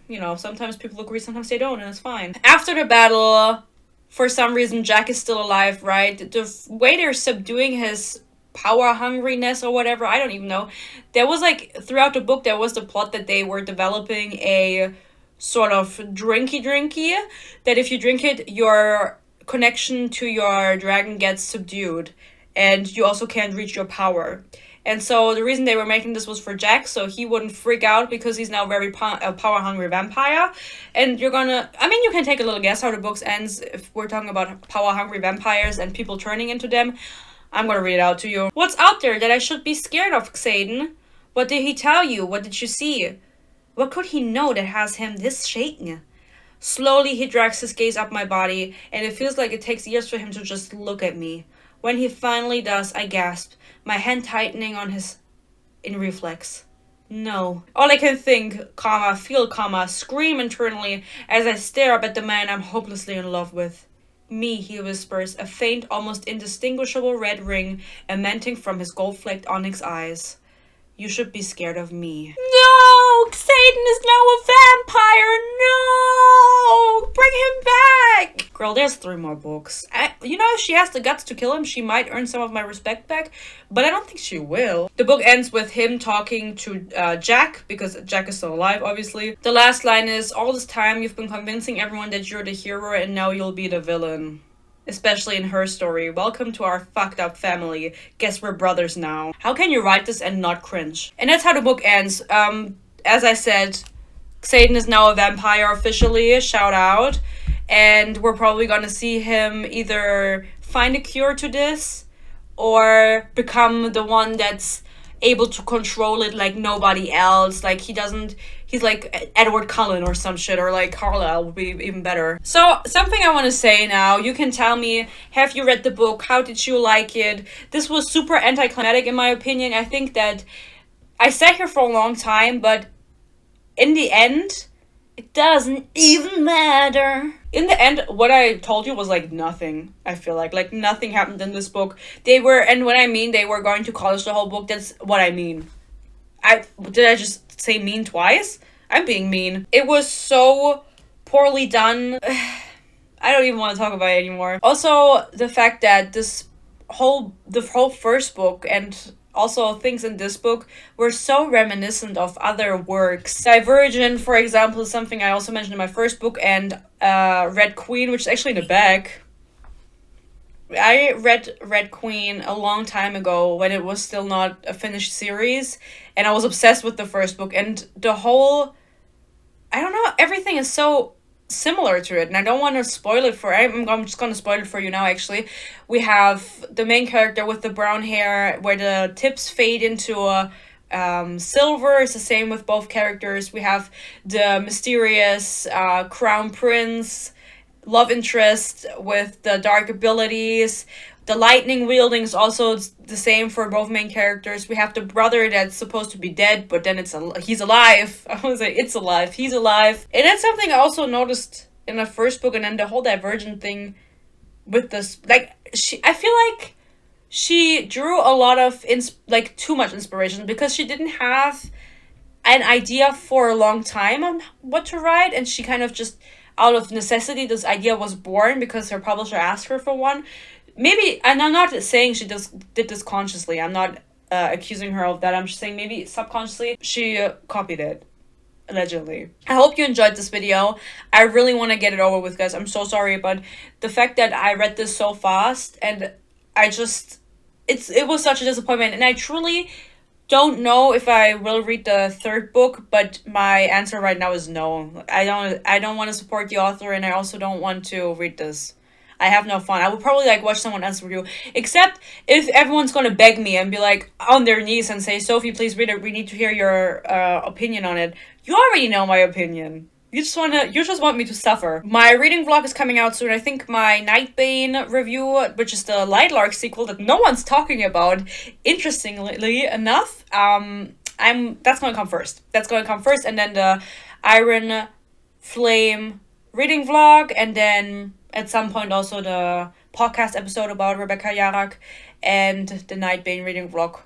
You know, sometimes people agree, sometimes they don't, and it's fine. After the battle, for some reason, Jack is still alive, right? The way they're subduing his power hungriness or whatever, I don't even know. There was like, throughout the book, there was the plot that they were developing a sort of drinky, that if you drink it, your connection to your dragon gets subdued, and you also can't reach your power. And so the reason they were making this was for Jack, so he wouldn't freak out, because he's now very power-hungry vampire. And you can take a little guess how the book ends if we're talking about power-hungry vampires and people turning into them. I'm gonna read it out to you. What's out there that I should be scared of, Xaden? What did he tell you? What did you see? What could he know that has him this shaken? Slowly he drags his gaze up my body, and it feels like it takes years for him to just look at me. When he finally does, I gasp, my hand tightening on his in reflex. No. All I can think, feel, scream internally as I stare up at the man I'm hopelessly in love with. Me, he whispers, a faint, almost indistinguishable red ring emanating from his gold-flecked onyx eyes. You should be scared of me. No! Xaden is now a vampire! No! Bring him back! Girl, there's 3 more books. If she has the guts to kill him, she might earn some of my respect back, but I don't think she will. The book ends with him talking to Jack, because Jack is still alive, obviously. The last line is, all this time you've been convincing everyone that you're the hero, and now you'll be the villain. Especially in her story. Welcome to our fucked up family. Guess we're brothers now. How can you write this and not cringe? And that's how the book ends. As I said, Xaden is now a vampire officially. Shout out. And we're probably gonna see him either find a cure to this or become the one that's able to control it like nobody else. Like he's like Edward Cullen or some shit, or like Carlisle would be even better. So something I want to say now, you can tell me, have you read the book? How did you like it? This was super anticlimactic in my opinion. I think that I sat here for a long time, but in the end, it doesn't even matter. In the end, what I told you was like nothing. I feel like nothing happened in this book. And when I mean they were going to college the whole book, that's what I mean. Did I just say mean twice? I'm being mean. It was so poorly done. I don't even want to talk about it anymore. Also, the fact that the whole first book and also things in this book were so reminiscent of other works. Divergent, for example, is something I also mentioned in my first book, and Red Queen, which is actually in the back. I read Red Queen a long time ago when it was still not a finished series, and I was obsessed with the first book, and the whole, I don't know, everything is so similar to it, and I don't want to spoil it I'm just gonna spoil it for you now. Actually, we have the main character with the brown hair where the tips fade into silver. It's the same with both characters. We have the mysterious crown prince love interest with the dark abilities. The lightning wielding is also the same for both main characters. We have the brother that's supposed to be dead, but then he's alive. I was like, it's alive. He's alive. And that's something I also noticed in the first book, and then the whole Divergent thing with this. Like, I feel like she drew a lot of too much inspiration, because she didn't have an idea for a long time on what to write, and she kind of just, out of necessity, this idea was born because her publisher asked her for one. Maybe, and I'm not saying she did this consciously. I'm not accusing her of that. I'm just saying maybe subconsciously she copied it. Allegedly. I hope you enjoyed this video. I really want to get it over with, guys. I'm so sorry, but the fact that I read this so fast, and I just, it was such a disappointment, and I truly don't know if I will read the third book, but my answer right now is no. I don't want to support the author, and I also don't want to read this. I have no fun. I would probably watch someone else review, except if everyone's gonna beg me and be on their knees and say, Sophie, please read it. We need to hear your opinion on it. You already know my opinion. You just want me to suffer. My reading vlog is coming out soon. I think my Nightbane review, which is the Lightlark sequel that no one's talking about, interestingly enough, that's gonna come first. And then the Iron Flame reading vlog, and then at some point also the podcast episode about Rebecca Yarak, and the Nightbane reading vlog.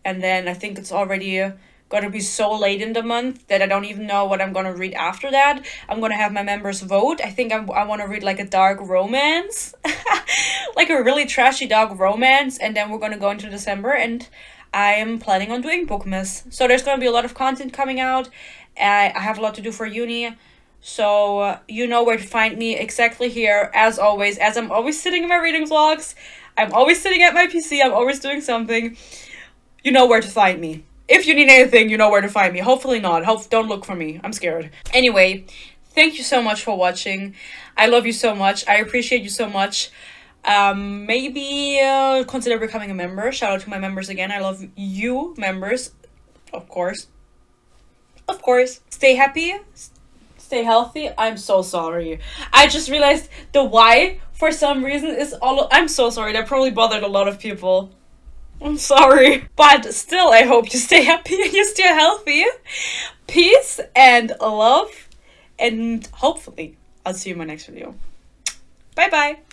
And then I think it's already gonna be so late in the month that I don't even know what I'm gonna read after that. I'm gonna have my members vote. I think I want to read a dark romance. A really trashy dark romance. And then we're gonna go into December, and I am planning on doing Bookmas. So there's gonna be a lot of content coming out. I have a lot to do for uni. So you know where to find me, exactly here, as always. As I'm always sitting in my reading vlogs, I'm always sitting at my PC, I'm always doing something. You know where to find me. If you need anything, you know where to find me. Hopefully not. Don't look for me. I'm scared. Anyway, thank you so much for watching. I love you so much. I appreciate you so much. Maybe consider becoming a member. Shout out to my members again. I love you, members. Of course. Of course. Stay happy. Stay healthy. I'm so sorry. I just realized the why, for some reason, is I'm so sorry. That probably bothered a lot of people. I'm sorry. But still, I hope you stay happy and you stay healthy. Peace and love. And hopefully, I'll see you in my next video. Bye-bye.